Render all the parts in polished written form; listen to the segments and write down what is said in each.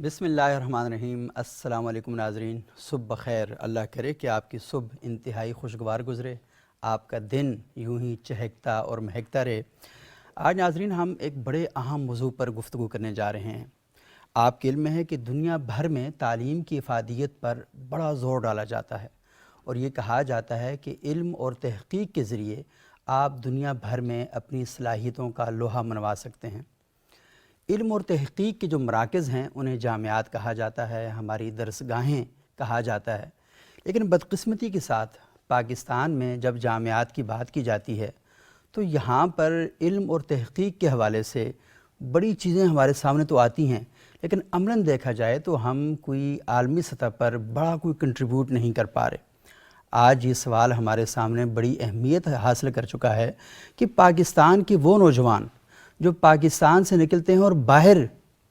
بسم اللہ الرحمن الرحیم۔ السلام علیکم ناظرین، صبح بخیر۔ اللہ کرے کہ آپ کی صبح انتہائی خوشگوار گزرے، آپ کا دن یوں ہی چہکتا اور مہکتا رہے۔ آج ناظرین ہم ایک بڑے اہم موضوع پر گفتگو کرنے جا رہے ہیں۔ آپ کے علم میں ہے کہ دنیا بھر میں تعلیم کی افادیت پر بڑا زور ڈالا جاتا ہے، اور یہ کہا جاتا ہے کہ علم اور تحقیق کے ذریعے آپ دنیا بھر میں اپنی صلاحیتوں کا لوہا منوا سکتے ہیں۔ علم اور تحقیق کے جو مراکز ہیں انہیں جامعات کہا جاتا ہے، ہماری درسگاہیں کہا جاتا ہے، لیکن بدقسمتی کے ساتھ پاکستان میں جب جامعات کی بات کی جاتی ہے تو یہاں پر علم اور تحقیق کے حوالے سے بڑی چیزیں ہمارے سامنے تو آتی ہیں، لیکن عملاً دیکھا جائے تو ہم کوئی عالمی سطح پر بڑا کوئی کنٹریبیوٹ نہیں کر پا رہے۔ آج یہ سوال ہمارے سامنے بڑی اہمیت حاصل کر چکا ہے کہ پاکستان کے وہ نوجوان جو پاکستان سے نکلتے ہیں اور باہر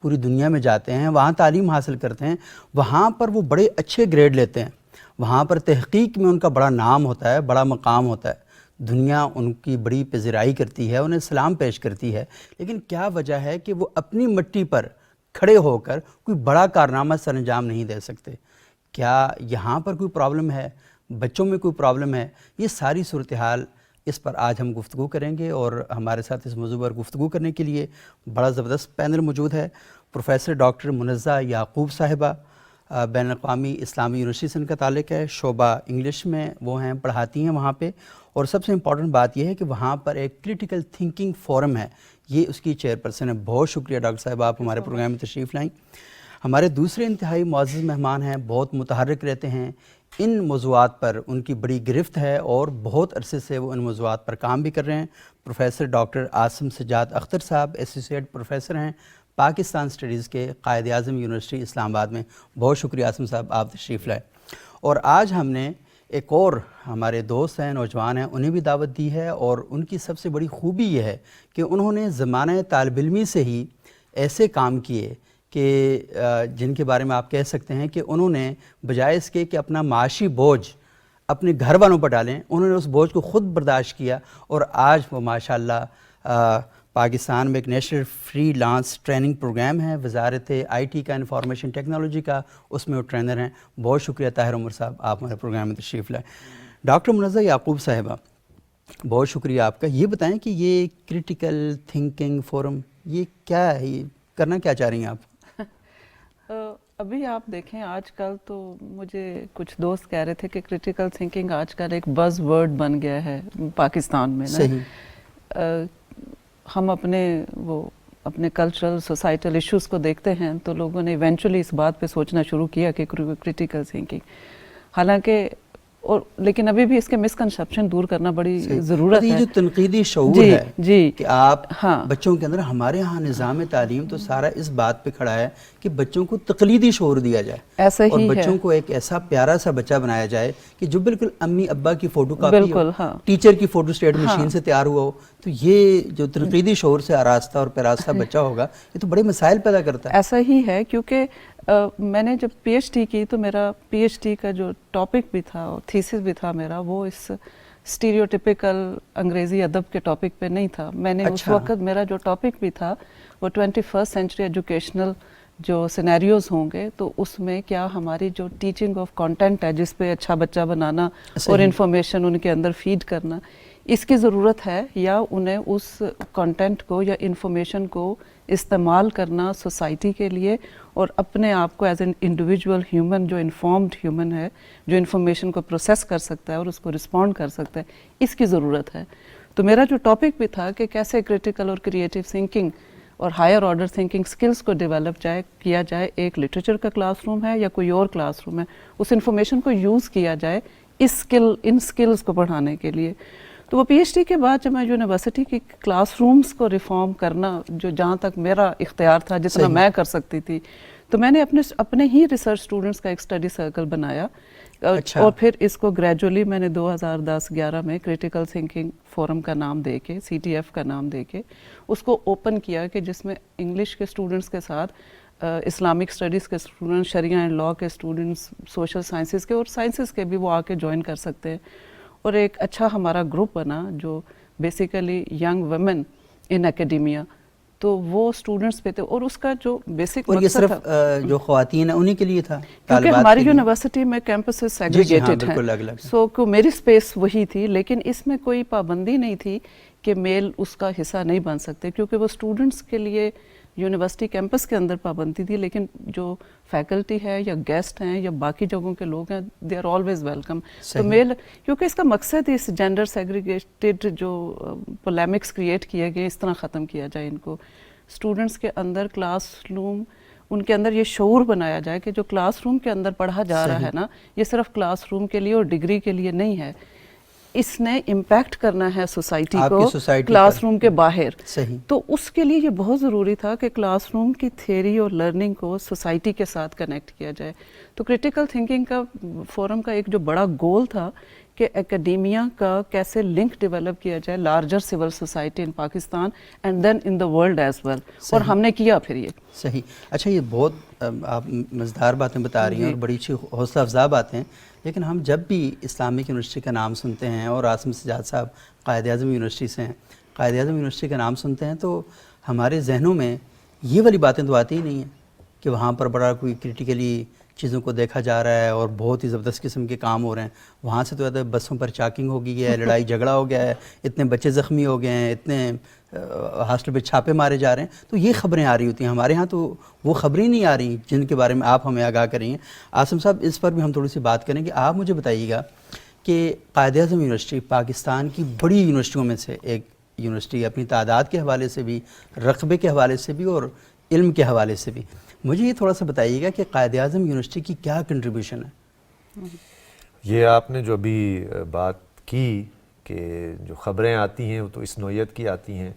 پوری دنیا میں جاتے ہیں، وہاں تعلیم حاصل کرتے ہیں، وہاں پر وہ بڑے اچھے گریڈ لیتے ہیں، وہاں پر تحقیق میں ان کا بڑا نام ہوتا ہے، بڑا مقام ہوتا ہے، دنیا ان کی بڑی پذیرائی کرتی ہے، انہیں سلام پیش کرتی ہے، لیکن کیا وجہ ہے کہ وہ اپنی مٹی پر کھڑے ہو کر کوئی بڑا کارنامہ سر انجام نہیں دے سکتے؟ کیا یہاں پر کوئی پرابلم ہے؟ بچوں میں کوئی پرابلم ہے؟ یہ ساری صورتحال اس پر آج ہم گفتگو کریں گے، اور ہمارے ساتھ اس موضوع پر گفتگو کرنے کے لیے بڑا زبردست پینل موجود ہے۔ پروفیسر ڈاکٹر منزہ یعقوب صاحبہ، بین الاقوامی اسلامی یونیورسٹی سے ان کا تعلق ہے، شعبہ انگلش میں وہ ہیں، پڑھاتی ہیں وہاں پہ، اور سب سے امپورٹنٹ بات یہ ہے کہ وہاں پر ایک کرٹیکل تھنکنگ فورم ہے، یہ اس کی چیئرپرسن ہے۔ بہت شکریہ ڈاکٹر صاحبہ، آپ ہمارے پروگرام میں تشریف لائیں۔ ہمارے دوسرے انتہائی معزز مہمان ہیں، بہت متحرک رہتے ہیں، ان موضوعات پر ان کی بڑی گرفت ہے اور بہت عرصے سے وہ ان موضوعات پر کام بھی کر رہے ہیں۔ پروفیسر ڈاکٹر عاصم سجاد اختر صاحب ایسوسیٹ پروفیسر ہیں پاکستان اسٹڈیز کے، قائد اعظم یونیورسٹی اسلام آباد میں۔ بہت شکریہ عاصم صاحب، آپ تشریف لائے۔ اور آج ہم نے ایک اور ہمارے دوست ہیں، نوجوان ہیں، انہیں بھی دعوت دی ہے، اور ان کی سب سے بڑی خوبی یہ ہے کہ انہوں نے زمانہ طالب علمی سے ہی ایسے کام کیے کہ جن کے بارے میں آپ کہہ سکتے ہیں کہ انہوں نے بجائے اس کے کہ اپنا معاشی بوجھ اپنے گھر والوں پر ڈالیں، انہوں نے اس بوجھ کو خود برداشت کیا، اور آج وہ ماشاءاللہ پاکستان میں ایک national freelance training program ہے، وزارت آئی ٹی کا، انفارمیشن ٹیکنالوجی کا، اس میں وہ ٹرینر ہیں۔ بہت شکریہ طاہر عمر صاحب، آپ ہمارے پروگرام میں تشریف لائیں۔ ڈاکٹر منزہ یعقوب صاحبہ، بہت شکریہ آپ کا۔ یہ بتائیں کہ یہ کرٹیکل تھنکنگ فورم یہ کیا ہے، یہ کرنا کیا چاہ رہی ہیں آپ؟ ابھی آپ دیکھیں آج کل تو مجھے کچھ دوست کہہ رہے تھے کہ کرٹیکل تھنکنگ آج کل ایک بز ورڈ بن گیا ہے پاکستان میں نا۔ صحیح۔ ہم اپنے کلچرل سوسائٹل ایشوز کو دیکھتے ہیں تو لوگوں نے ایونچولی اس بات پہ سوچنا شروع کیا کہ کرٹیکل تھنکنگ، حالانکہ لیکن ابھی بھی اس کے مسکنسیپشن دور کرنا بڑی ضرورت ہے۔ یہ جو تنقیدی شعور ہے کہ آپ بچوں کے اندر، ہمارے ہاں نظام تعلیم تو سارا اس بات پہ کھڑا ہے کہ بچوں کو تقلیدی شعور دیا جائے، ایسا ہی اور بچوں کو ایک ایسا پیارا سا بچہ بنایا جائے کہ جو بالکل امی ابا کی فوٹو کاپی ہو، ٹیچر کی فوٹو اسٹیٹ مشین سے تیار ہوا ہو، تو یہ جو تنقیدی شعور سے آراستہ اور پیراستہ بچہ ہوگا یہ تو بڑے مسائل پیدا کرتا ہے۔ ایسا ہی ہے، کیونکہ میں نے جب پی ایچ ڈی کی تو میرا پی ایچ ڈی کا جو ٹاپک بھی تھا اور تھیسس بھی تھا میرا، وہ اس اسٹیریوٹیپیکل انگریزی ادب کے ٹاپک پہ نہیں تھا۔ میں نے اس وقت میرا جو ٹاپک بھی تھا وہ 21st سینچری ایجوکیشنل جو سینیریوز ہوں گے، تو اس میں کیا ہماری جو ٹیچنگ آف کانٹینٹ ہے، جس پہ اچھا بچہ بنانا اور انفارمیشن ان کے اندر فیڈ کرنا، اس کی ضرورت ہے، یا انہیں اس کانٹینٹ کو یا انفارمیشن کو استعمال کرنا سوسائٹی کے لیے اور اپنے آپ کو ایز این انڈیویجول ہیومن، جو انفارمڈ ہیومن ہے، جو انفارمیشن کو پروسیس کر سکتا ہے اور اس کو رسپونڈ کر سکتا ہے، اس کی ضرورت ہے۔ تو میرا جو ٹاپک بھی تھا کہ کیسے کرٹیکل اور کریٹیو تھنکنگ اور ہائر آرڈر تھنکنگ سکلز کو ڈیولپ کیا جائے۔ ایک لٹریچر کا کلاس روم ہے یا کوئی اور کلاس روم ہے، اس انفارمیشن کو یوز کیا جائے ان سکلز کو پڑھانے کے لیے۔ تو وہ پی ایچ ڈی کے بعد جب میں یونیورسٹی کی کلاس رومز کو ریفارم کرنا، جو جہاں تک میرا اختیار تھا، جتنا میں کر سکتی تھی، تو میں نے اپنے ہی ریسرچ اسٹوڈنٹس کا ایک اسٹڈی سرکل بنایا، اور پھر اس کو گریجولی میں نے 2010-11 میں کرٹیکل تھنکنگ فورم کا نام دے کے، CTF کا نام دے کے اس کو اوپن کیا، کہ جس میں انگلش کے اسٹوڈنٹس کے ساتھ اسلامک اسٹڈیز کے اسٹوڈنٹس، شریعہ اینڈ لاء کے اسٹوڈنٹس، سوشل سائنسز کے اور سائنسز کے بھی وہ آ کے جوائن کر سکتے ہیں۔ اور ایک اچھا ہمارا گروپ بنا جو basically young women in academia, تو وہ اسٹوڈنٹس پہ تھے اور اس کا جو بیسک اور یہ مقصد صرف تھا جو خواتین ہیں انہی کے لیے تھا، کیونکہ طالبات ہماری کے لیے؟ یونیورسٹی میں کیمپسز ہاں سیگریگیٹڈ ہیں، بالکل الگ الگ۔ سو میری اسپیس وہی تھی، لیکن اس میں کوئی پابندی نہیں تھی کہ میل اس کا حصہ نہیں بن سکتے، کیونکہ وہ اسٹوڈنٹس کے لیے یونیورسٹی کیمپس کے اندر پابندی تھی، لیکن جو فیکلٹی ہے یا گیسٹ ہیں یا باقی جگہوں کے لوگ ہیں دے آر آلویز ویلکم۔ تو میل، کیونکہ اس کا مقصد ہی اس جینڈر سیگریگیٹڈ جو پولیمکس کریٹ کیے گئے اس طرح ختم کیا جائے، ان کو اسٹوڈنٹس کے اندر کلاس روم، ان کے اندر یہ شعور بنایا جائے کہ جو کلاس روم کے اندر پڑھا جا رہا ہے نا، یہ صرف کلاس روم کے لیے اور ڈگری کے لیے نہیں ہے، اس نے امپیکٹ کرنا ہے سوسائٹی کو کلاس روم کے باہر۔ صحیح۔ تو اس کے لیے یہ بہت ضروری تھا کہ کلاس روم کی تھیوری اور لرننگ کو سوسائٹی کے ساتھ کنیکٹ کیا جائے۔ تو کریٹیکل تھنکنگ کا فورم کا ایک جو بڑا گول تھا کہ اکیڈیمیا کا کیسے لنک ڈیولپ کیا جائے larger civil society in Pakistan and then in the world as well, اور ہم نے کیا پھر یہ۔ صحیح۔ اچھا، یہ بہت آپ مزیدار باتیں بتا رہی ہیں اور بڑی اچھی حوصلہ افزا باتیں، لیکن ہم جب بھی اسلامک یونیورسٹی کا نام سنتے ہیں، اور عاصم سجاد صاحب قائد اعظم یونیورسٹی سے ہیں، قائد اعظم یونیورسٹی کا نام سنتے ہیں تو ہمارے ذہنوں میں یہ والی باتیں تو آتی ہی نہیں ہیں کہ وہاں پر بڑا کوئی کرٹیکلی چیزوں کو دیکھا جا رہا ہے اور بہت ہی زبردست قسم کے کام ہو رہے ہیں۔ وہاں سے تو زیادہ بسوں پر چاکنگ ہو گئی ہے، لڑائی جھگڑا ہو گیا ہے، اتنے بچے زخمی ہو گئے ہیں، اتنے ہاسٹل پہ چھاپے مارے جا رہے ہیں، تو یہ خبریں آ رہی ہوتی ہیں۔ ہمارے ہاں تو وہ خبریں نہیں آ رہی جن کے بارے میں آپ ہمیں آگاہ کریں گے۔ عاصم صاحب، اس پر بھی ہم تھوڑی سی بات کریں گے۔ آپ مجھے بتائیے گا کہ قائد اعظم یونیورسٹی پاکستان کی بڑی یونیورسٹیوں میں سے ایک یونیورسٹی، اپنی تعداد کے حوالے سے بھی، رقبے کے حوالے سے بھی، اور علم کے حوالے سے بھی۔ مجھے یہ تھوڑا سا بتائیے گا کہ قائد اعظم یونیورسٹی کی کیا کنٹریبیوشن ہے؟ یہ آپ نے جو ابھی بات کی کہ جو خبریں آتی ہیں وہ تو اس نوعیت کی آتی ہیں،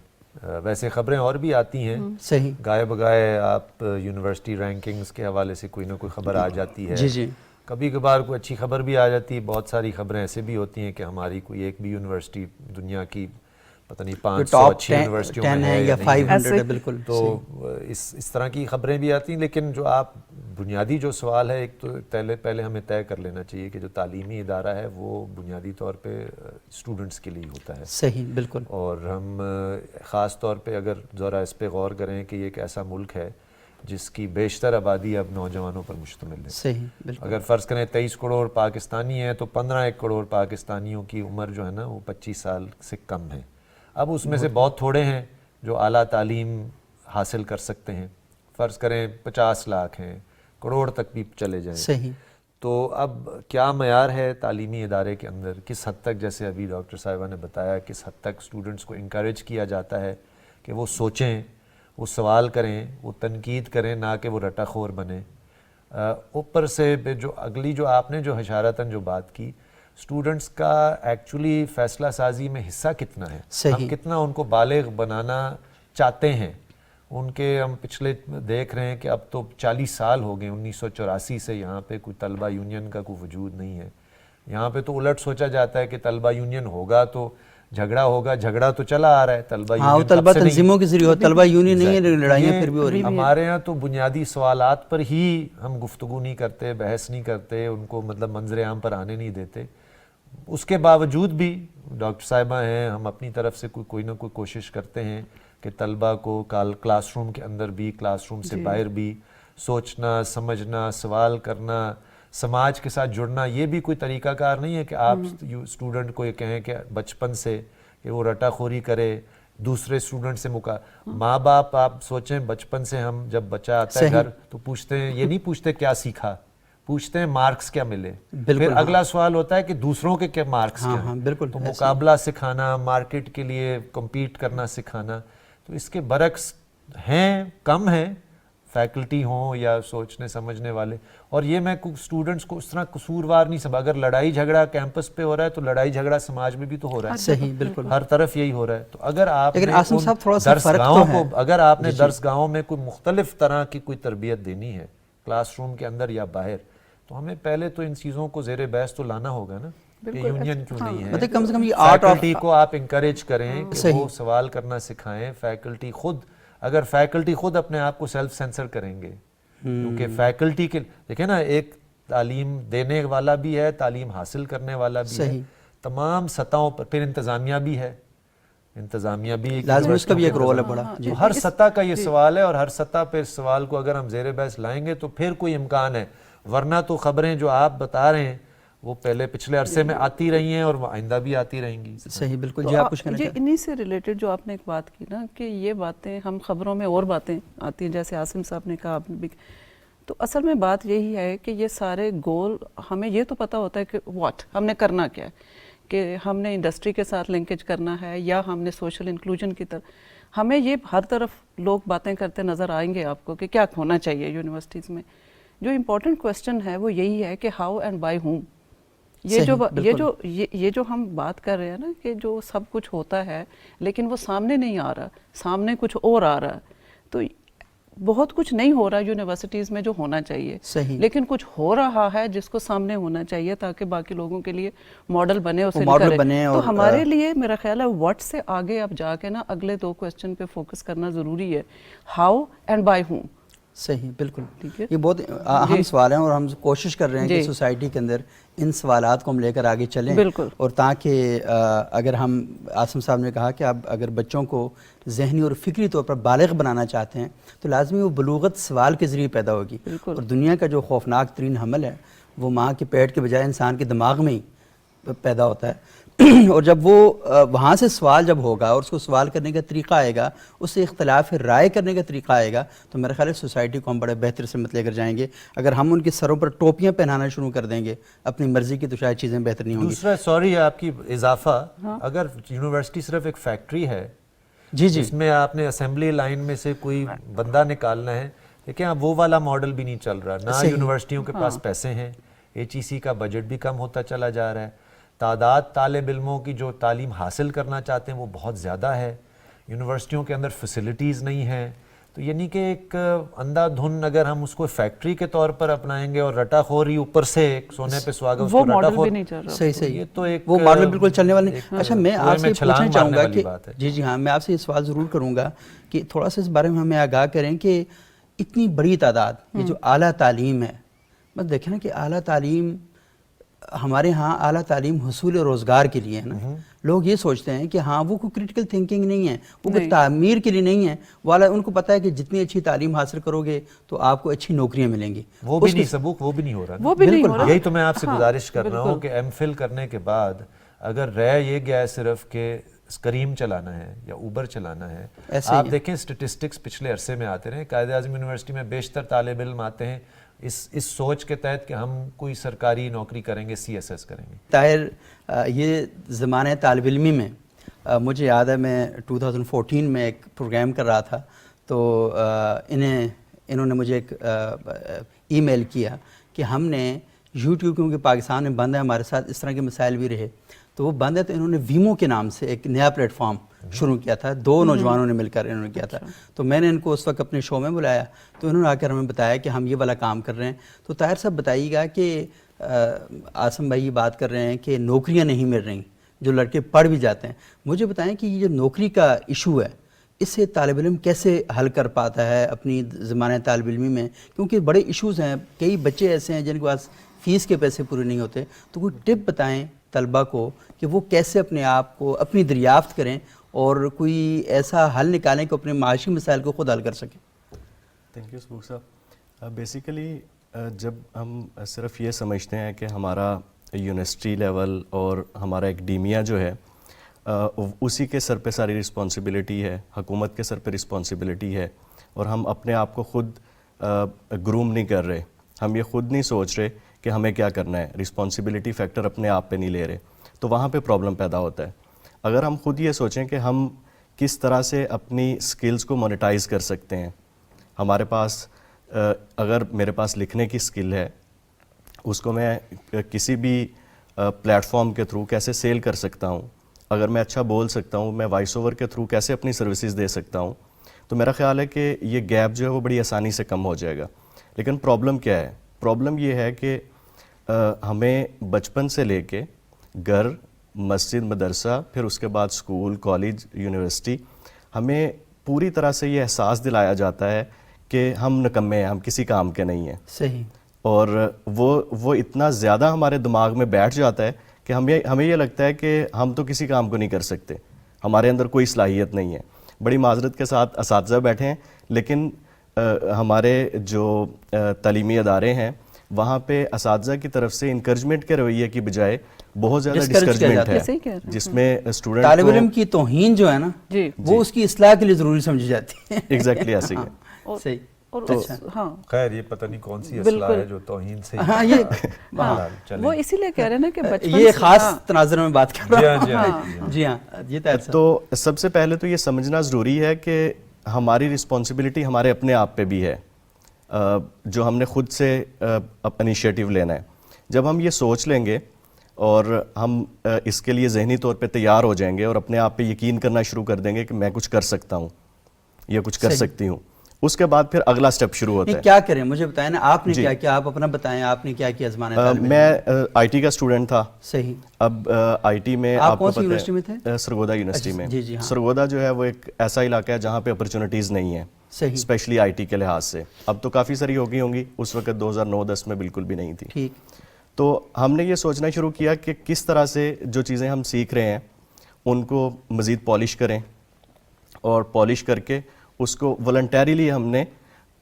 ویسے خبریں اور بھی آتی ہیں، صحیح، گائے بگائے آپ یونیورسٹی رینکنگز کے حوالے سے کوئی نہ کوئی خبر آ جاتی ہے۔ جی جی، کبھی کبھار کوئی اچھی خبر بھی آ جاتی ہے، بہت ساری خبریں ایسے بھی ہوتی ہیں کہ ہماری کوئی ایک بھی یونیورسٹی دنیا کی پتہ نہیں 500 اچھی یونیورسٹیوں میں ہے یا 500 ہے، بالکل۔ تو اس طرح کی خبریں بھی آتی ہیں، لیکن جو آپ بنیادی جو سوال ہے، ایک تو پہلے ہمیں طے کر لینا چاہیے کہ جو تعلیمی ادارہ ہے وہ بنیادی طور پہ اسٹوڈنٹس کے لیے ہوتا ہے۔ صحیح، بالکل۔ اور ہم خاص طور پہ اگر ذرا اس پہ غور کریں کہ یہ ایک ایسا ملک ہے جس کی بیشتر آبادی اب نوجوانوں پر مشتمل ہے۔ صحیح، بالکل۔ اگر فرض کریں 23 کروڑ پاکستانی ہیں تو 15 کروڑ پاکستانیوں کی عمر جو ہے نا وہ 25 سال سے کم ہے۔ اب اس میں سے بہت تھوڑے ہیں جو اعلیٰ تعلیم حاصل کر سکتے ہیں، فرض کریں 50 لاکھ ہیں، کروڑ تک بھی چلے جائیں۔ صحیح۔ تو اب کیا معیار ہے تعلیمی ادارے کے اندر، کس حد تک، جیسے ابھی ڈاکٹر صاحبہ نے بتایا، کس حد تک اسٹوڈنٹس کو انکریج کیا جاتا ہے کہ وہ سوچیں، وہ سوال کریں، وہ تنقید کریں، نہ کہ وہ رٹا خور بنیں۔ اوپر سے جو اگلی جو آپ نے جو اشارتاً جو بات کی، اسٹوڈنٹس کا ایکچولی فیصلہ سازی میں حصہ کتنا ہے، ہم کتنا ان کو بالغ بنانا چاہتے ہیں۔ ان کے ہم پچھلے دیکھ رہے ہیں کہ اب تو 40 سال ہو گئے، 1984 سے یہاں پہ کوئی طلبہ یونین کا کوئی وجود نہیں ہے۔ یہاں پہ تو الٹ سوچا جاتا ہے کہ طلبہ یونین ہوگا تو جھگڑا ہوگا، جھگڑا تو چلا آ رہا ہے، طلبہ یونین کب سے طلبہ نہیں، تنظیموں کے ذریعے ہو، طلبہ یونین نہیں ہے، لڑائیاں پھر بھی ہو رہی ہیں۔ ہمارے ہاں تو بنیادی سوالات پر ہی ہم گفتگو نہیں کرتے، بحث نہیں کرتے، ان کو مطلب منظر عام پر آنے نہیں دیتے۔ اس کے باوجود بھی ڈاکٹر صاحبہ ہیں، ہم اپنی طرف سے کوئی نہ کوئی کوشش کرتے ہیں کہ طلبہ کو کلاس روم کے اندر بھی، کلاس روم سے باہر بھی سوچنا، سمجھنا، سوال کرنا، سماج کے ساتھ جڑنا، یہ بھی کوئی طریقہ کار نہیں ہے کہ آپ اسٹوڈنٹ کو یہ کہیں کہ بچپن سے کہ وہ رٹا خوری کرے، دوسرے اسٹوڈنٹ سے ماں باپ آپ سوچیں، بچپن سے ہم جب بچہ آتا ہے گھر تو پوچھتے ہیں، یہ نہیں پوچھتے کیا سیکھا، پوچھتے ہیں مارکس کیا ملے، پھر اگلا سوال ہوتا ہے کہ دوسروں کے کیا مارکس کیا ہیں، تو مقابلہ سکھانا، مارکیٹ کے لیے کمپیٹ کرنا سکھانا۔ تو اس کے برعکس ہیں، کم ہیں فیکلٹی ہوں یا سوچنے سمجھنے والے، اور یہ میں اسٹوڈنٹس کو اس طرح قصوروار نہیں سمجھا۔ اگر لڑائی جھگڑا کیمپس پہ ہو رہا ہے تو لڑائی جھگڑا سماج میں بھی تو ہو رہا ہے، صحیح، بالکل، ہر طرف یہی ہو رہا ہے۔ تو اگر آپ درسگاہوں کو، اگر آپ نے درسگاہوں میں کوئی مختلف طرح کی کوئی تربیت دینی ہے کلاس روم کے اندر یا باہر، تو ہمیں پہلے تو ان چیزوں کو زیر بحث تو لانا ہوگا نا کہ یونین کیوں نہیں ہے۔ کم سے کم یہ فیکلٹی کو آپ انکریج کریں کہ وہ سوال کرنا سکھائیں، فیکلٹی خود، اگر فیکلٹی خود اپنے آپ کو سیلف سینسر کریں گے، کیونکہ فیکلٹی کے دیکھیں نا، ایک تعلیم دینے والا بھی ہے، تعلیم حاصل کرنے والا بھی ہے، تمام سطحوں پر، پھر انتظامیہ بھی ہے، انتظامیہ بھی لازمی اس کا بھی ایک رول ہے بڑا. تو ہر سطح کا یہ سوال ہے، اور ہر سطح پہ اس سوال کو اگر ہم زیر بحث لائیں گے تو پھر کوئی امکان ہے، ورنہ تو خبریں جو آپ بتا رہے ہیں وہ پہلے پچھلے عرصے میں آتی رہی ہیں اور وہ آئندہ بھی آتی رہیں گی. صحیح، بالکل. جی آپ کچھ کہنا یہ چاہیں؟ انہی سے ریلیٹڈ جو آپ نے ایک بات کی نا کہ یہ باتیں ہم خبروں میں اور باتیں آتی ہیں، جیسے عاصم صاحب نے کہا، آپ نے بھی، تو اصل میں بات یہی ہے کہ یہ سارے گول ہمیں یہ تو پتہ ہوتا ہے کہ ہم نے کرنا کیا ہے، کہ ہم نے انڈسٹری کے ساتھ لنکیج کرنا ہے یا ہم نے سوشل انکلوژن کی طرف، ہمیں یہ ہر طرف لوگ باتیں کرتے نظر آئیں گے آپ کو کہ کیا ہونا چاہیے یونیورسٹیز میں. جو امپورٹنٹ کویسچن ہے وہ یہی ہے کہ ہاؤ اینڈ بائی ہوم. یہ جو ہم بات کر رہے ہیں نا کہ جو سب کچھ ہوتا ہے لیکن وہ سامنے نہیں آ رہا، سامنے کچھ اور آ رہا ہے، تو بہت کچھ نہیں ہو رہا یونیورسٹیز میں جو ہونا چاہیے. صحیح. لیکن کچھ ہو رہا ہے جس کو سامنے ہونا چاہیے تاکہ باقی لوگوں کے لیے ماڈل بنے، اسے ماڈل بنے. تو ہمارے لیے میرا خیال ہے واٹ سے آگے اب جا کے نا اگلے 2 کویسچن پہ فوکس کرنا ضروری ہے، ہاؤ اینڈ بائی ہوم. صحیح، بالکل. یہ بہت اہم سوال ہیں اور ہم کوشش کر رہے ہیں کہ سوسائٹی کے اندر ان سوالات کو ہم لے کر آگے چلیں. بالکل. اور تاکہ اگر ہم، عاصم صاحب نے کہا کہ آپ اگر بچوں کو ذہنی اور فکری طور پر بالغ بنانا چاہتے ہیں تو لازمی وہ بلوغت سوال کے ذریعے پیدا ہوگی. اور دنیا کا جو خوفناک ترین حمل ہے وہ ماں کے پیٹ کے بجائے انسان کے دماغ میں ہی پیدا ہوتا ہے. اور جب وہ وہاں سے سوال جب ہوگا اور اس کو سوال کرنے کا طریقہ آئے گا، اس سے اختلاف رائے کرنے کا طریقہ آئے گا، تو میرا خیال ہے سوسائٹی کو ہم بڑے بہتر سمت لے کر جائیں گے. اگر ہم ان کے سروں پر ٹوپیاں پہنانا شروع کر دیں گے اپنی مرضی کی تو شاید چیزیں بہتر نہیں ہوں گی. دوسرا سوری آپ کی اضافہ، اگر یونیورسٹی صرف ایک فیکٹری ہے اس میں آپ نے اسمبلی لائن میں سے کوئی بندہ نکالنا ہے، لیکن اب وہ والا ماڈل بھی نہیں چل رہا. نہ یونیورسٹیوں کے پاس پیسے ہیں، HEC کا بجٹ بھی کم ہوتا چلا جا رہا ہے، تعداد طالب علموں کی جو تعلیم حاصل کرنا چاہتے ہیں وہ بہت زیادہ ہے، یونیورسٹیوں کے اندر فیسلٹیز نہیں ہیں. تو یعنی کہ ایک اندھا دھن اگر ہم اس کو فیکٹری کے طور پر اپنائیں گے اور رٹا خوری اوپر سے ایک سونے پہ سہاگا اس کو رٹا خور، صحیح یہ تو ایک وہ ماڈل بالکل چلنے والے نہیں. اچھا میں آپ سے پوچھنا چاہوں گا کہ جی ہاں، میں آپ سے یہ سوال ضرور کروں گا کہ تھوڑا سا اس بارے میں ہمیں آگاہ کریں کہ اتنی بڑی تعداد یہ جو اعلیٰ تعلیم ہے، بس دیکھیں نا کہ اعلیٰ تعلیم ہمارے ہاں اعلیٰ تعلیم حصول روزگار کے لیے ہے نا. لوگ یہ سوچتے ہیں کہ ہاں وہ کوئی کریٹیکل تھنکنگ نہیں ہے، وہ کوئی تعمیر کے لیے نہیں ہے، والا ان کو پتہ ہے کہ جتنی اچھی تعلیم حاصل کرو گے تو آپ کو اچھی نوکریاں ملیں گی. وہ بھی نہیں سبوک، وہ بھی نہیں ہو رہا. یہی تو میں آپ سے گزارش کر رہا ہوں کہ ایم فل کرنے کے بعد اگر رہ یہ گیا ہے صرف کہ کریم چلانا ہے یا اوبر چلانا ہے، آپ دیکھیں سٹیٹسٹکس پچھلے عرصے میں آتے رہے، قائد اعظم یونیورسٹی میں بیشتر طالب علم آتے ہیں اس سوچ کے تحت کہ ہم کوئی سرکاری نوکری کریں گے، CSS کریں گے. طاہر، یہ زمانہ طالب علمی میں مجھے یاد ہے میں 2014 میں ایک پروگرام کر رہا تھا تو انہوں نے مجھے ایک ای میل کیا کہ ہم نے YouTube، کیونکہ پاکستان میں بند ہے، ہمارے ساتھ اس طرح کے مسائل بھی رہے تو وہ بند ہے، تو انہوں نے ویمو کے نام سے ایک نیا پلیٹ فارم شروع کیا تھا. 2 نوجوانوں نے مل کر انہوں نے کیا تھا. تو میں نے ان کو اس وقت اپنے شو میں بلایا تو انہوں نے آ کر ہمیں بتایا کہ ہم یہ والا کام کر رہے ہیں. تو طاہر صاحب بتائیے گا کہ عاصم بھائی یہ بات کر رہے ہیں کہ نوکریاں نہیں مل رہیں، جو لڑکے پڑھ بھی جاتے ہیں. مجھے بتائیں کہ یہ جو نوکری کا ایشو ہے اس سے طالب علم کیسے حل کر پاتا ہے اپنی زمانہ طالب علمی میں، کیونکہ بڑے ایشوز ہیں. کئی بچے ایسے ہیں جن کے پاس فیس کے پیسے پورے نہیں ہوتے. تو کوئی ٹپ بتائیں طلبہ کو کہ وہ کیسے اپنے آپ کو اپنی دریافت کریں اور کوئی ایسا حل نکالیں کہ اپنے معاشی مسائل کو خود حل کر سکیں. تھینک یو سبوک صاحب. بیسیکلی جب ہم صرف یہ سمجھتے ہیں کہ ہمارا یونیورسٹی لیول اور ہمارا ایکڈیمیا جو ہے اسی کے سر پہ ساری رسپانسبلٹی ہے، حکومت کے سر پہ رسپانسبلٹی ہے، اور ہم اپنے آپ کو خود گروم نہیں کر رہے، ہم یہ خود نہیں سوچ رہے کہ ہمیں کیا کرنا ہے، رسپانسبلٹی فیکٹر اپنے آپ پہ نہیں لے رہے، تو وہاں پہ پرابلم پیدا ہوتا ہے. اگر ہم خود یہ سوچیں کہ ہم کس طرح سے اپنی سکلز کو مونیٹائز کر سکتے ہیں، ہمارے پاس اگر میرے پاس لکھنے کی سکل ہے اس کو میں کسی بھی پلیٹ فارم کے تھرو کیسے سیل کر سکتا ہوں، اگر میں اچھا بول سکتا ہوں میں وائس اوور کے تھرو کیسے اپنی سروسز دے سکتا ہوں، تو میرا خیال ہے کہ یہ گیپ جو ہے وہ بڑی آسانی سے کم ہو جائے گا. لیکن پرابلم کیا ہے؟ پرابلم یہ ہے کہ ہمیں بچپن سے لے کے گھر، مسجد، مدرسہ، پھر اس کے بعد اسکول، کالج، یونیورسٹی، ہمیں پوری طرح سے یہ احساس دلایا جاتا ہے کہ ہم نکمے ہیں، ہم کسی کام کے نہیں ہیں. صحیح. اور وہ اتنا زیادہ ہمارے دماغ میں بیٹھ جاتا ہے کہ ہمیں یہ لگتا ہے کہ ہم تو کسی کام کو نہیں کر سکتے، ہمارے اندر کوئی صلاحیت نہیں ہے. بڑی معذرت کے ساتھ اساتذہ بیٹھے ہیں, لیکن ہمارے جو تعلیمی ادارے ہیں وہاں پہ اساتذہ کی طرف سے انکریجمنٹ کے رویے کی بجائے بہت زیادہ ڈسکریجمنٹ ہے, جس میں اسٹوڈنٹ طالب علم کی توہین جو ہے نا وہ اس کی اصلاح کے لیے ضروری سمجھی جاتی ہے. ایگزیکٹلی ایسے ہی ہے. صحیح. خیر یہ پتہ نہیں کون سی اصلاح ہے جو توہین سے وہ اسی لیے کہہ رہے ہیں نا کہ بچپن یہ خاص تناظر میں بات کر رہا ہوں. جی ہاں یہ تو سب سے پہلے تو یہ سمجھنا ضروری ہے کہ ہماری رسپانسبلٹی ہمارے اپنے آپ پہ بھی ہے, جو ہم نے خود سے انیشیٹو لینا ہے. جب ہم یہ سوچ لیں گے اور ہم اس کے لیے ذہنی طور پہ تیار ہو جائیں گے اور اپنے آپ پہ یقین کرنا شروع کر دیں گے کہ میں کچھ کر سکتا ہوں یا کچھ کر سکتی ہوں, اس کے بعد پھر اگلا سٹیپ شروع ہوتا ہے. کیا کریں مجھے بتائیں نا, آپ نے کیا کیا, آپ اپنا بتائیں آپ نے کیا کیا آزمانا ہے. میں آئی ٹی کا اسٹوڈنٹ تھا. صحیح. اب آئی ٹی میں آپ کون سی یونیورسٹی میں تھے؟ سرگودا یونیورسٹی میں. جی جی. سرگودا جو ہے وہ ایک ایسا علاقہ ہے جہاں پہ اپرچونیٹیز نہیں ہیں, اسپیشلی آئی ٹی کے لحاظ سے. اب تو کافی ساری ہو گئی ہوں گی, اس وقت 2009-10 میں بالکل بھی نہیں تھی. ٹھیک. تو ہم نے یہ سوچنا شروع کیا کہ کس طرح سے جو چیزیں ہم سیکھ رہے ہیں ان کو مزید پالش کریں, اور پالش کر کے اس کو والنٹیریلی ہم نے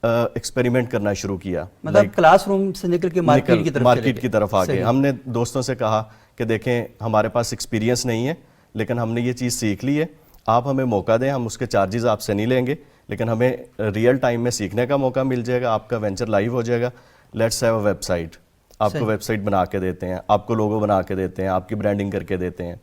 ایکسپیریمنٹ کرنا شروع کیا. مطلب کلاس روم سے نکل کے مارکیٹ کی طرف آ گئے. ہم نے دوستوں سے کہا کہ دیکھیں ہمارے پاس ایکسپیرینس نہیں ہے لیکن ہم نے یہ چیز سیکھ لی ہے, آپ ہمیں موقع دیں, ہم اس کے چارجز آپ سے نہیں لیں گے لیکن ہمیں ریئل ٹائم میں سیکھنے کا موقع مل جائے گا, آپ کا وینچر لائیو ہو جائے گا. لیٹس ہیو اے ویب سائٹ, آپ کو ویب سائٹ بنا کے دیتے ہیں, آپ کو لوگو بنا کے دیتے ہیں, آپ کی برانڈنگ کر کے دیتے ہیں.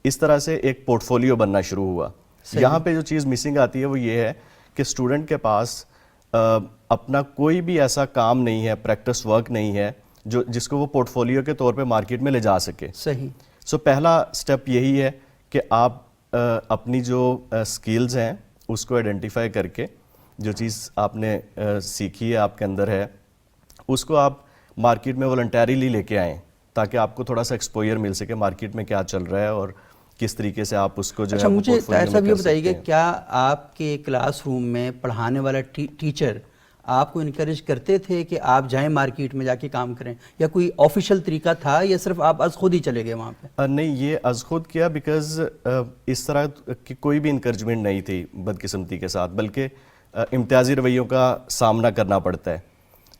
اس طرح سے ایک پورٹ فولیو بننا شروع ہوا. یہاں پہ جو چیز مسنگ آتی ہے وہ یہ ہے کہ اسٹوڈنٹ کے پاس اپنا کوئی بھی ایسا کام نہیں ہے, پریکٹس ورک نہیں ہے جس کو وہ پورٹ فولیو کے طور پہ مارکیٹ میں لے جا سکے. صحیح. سو پہلا سٹیپ یہی ہے کہ آپ اپنی جو سکلز ہیں اس کو آئیڈینٹیفائی کر کے, جو چیز آپ نے سیکھی ہے آپ کے اندر ہے, اس کو آپ مارکیٹ میں والنٹیریلی لے کے آئیں تاکہ آپ کو تھوڑا سا ایکسپوئر مل سکے مارکیٹ میں کیا چل رہا ہے اور کس طریقے سے آپ اس کو جو ہے. مجھے طاہر صاحب یہ بتائیے کہ کیا آپ کے کلاس روم میں پڑھانے والا ٹیچر آپ کو انکریج کرتے تھے کہ آپ جائیں مارکیٹ میں جا کے کام کریں, یا کوئی آفیشیل طریقہ تھا یا صرف آپ از خود ہی چلے گئے وہاں پہ؟ نہیں, یہ از خود کیا, بیکاز اس طرح کی کوئی بھی انکریجمنٹ نہیں تھی بدقسمتی کے ساتھ, بلکہ امتیازی رویوں کا سامنا کرنا پڑتا ہے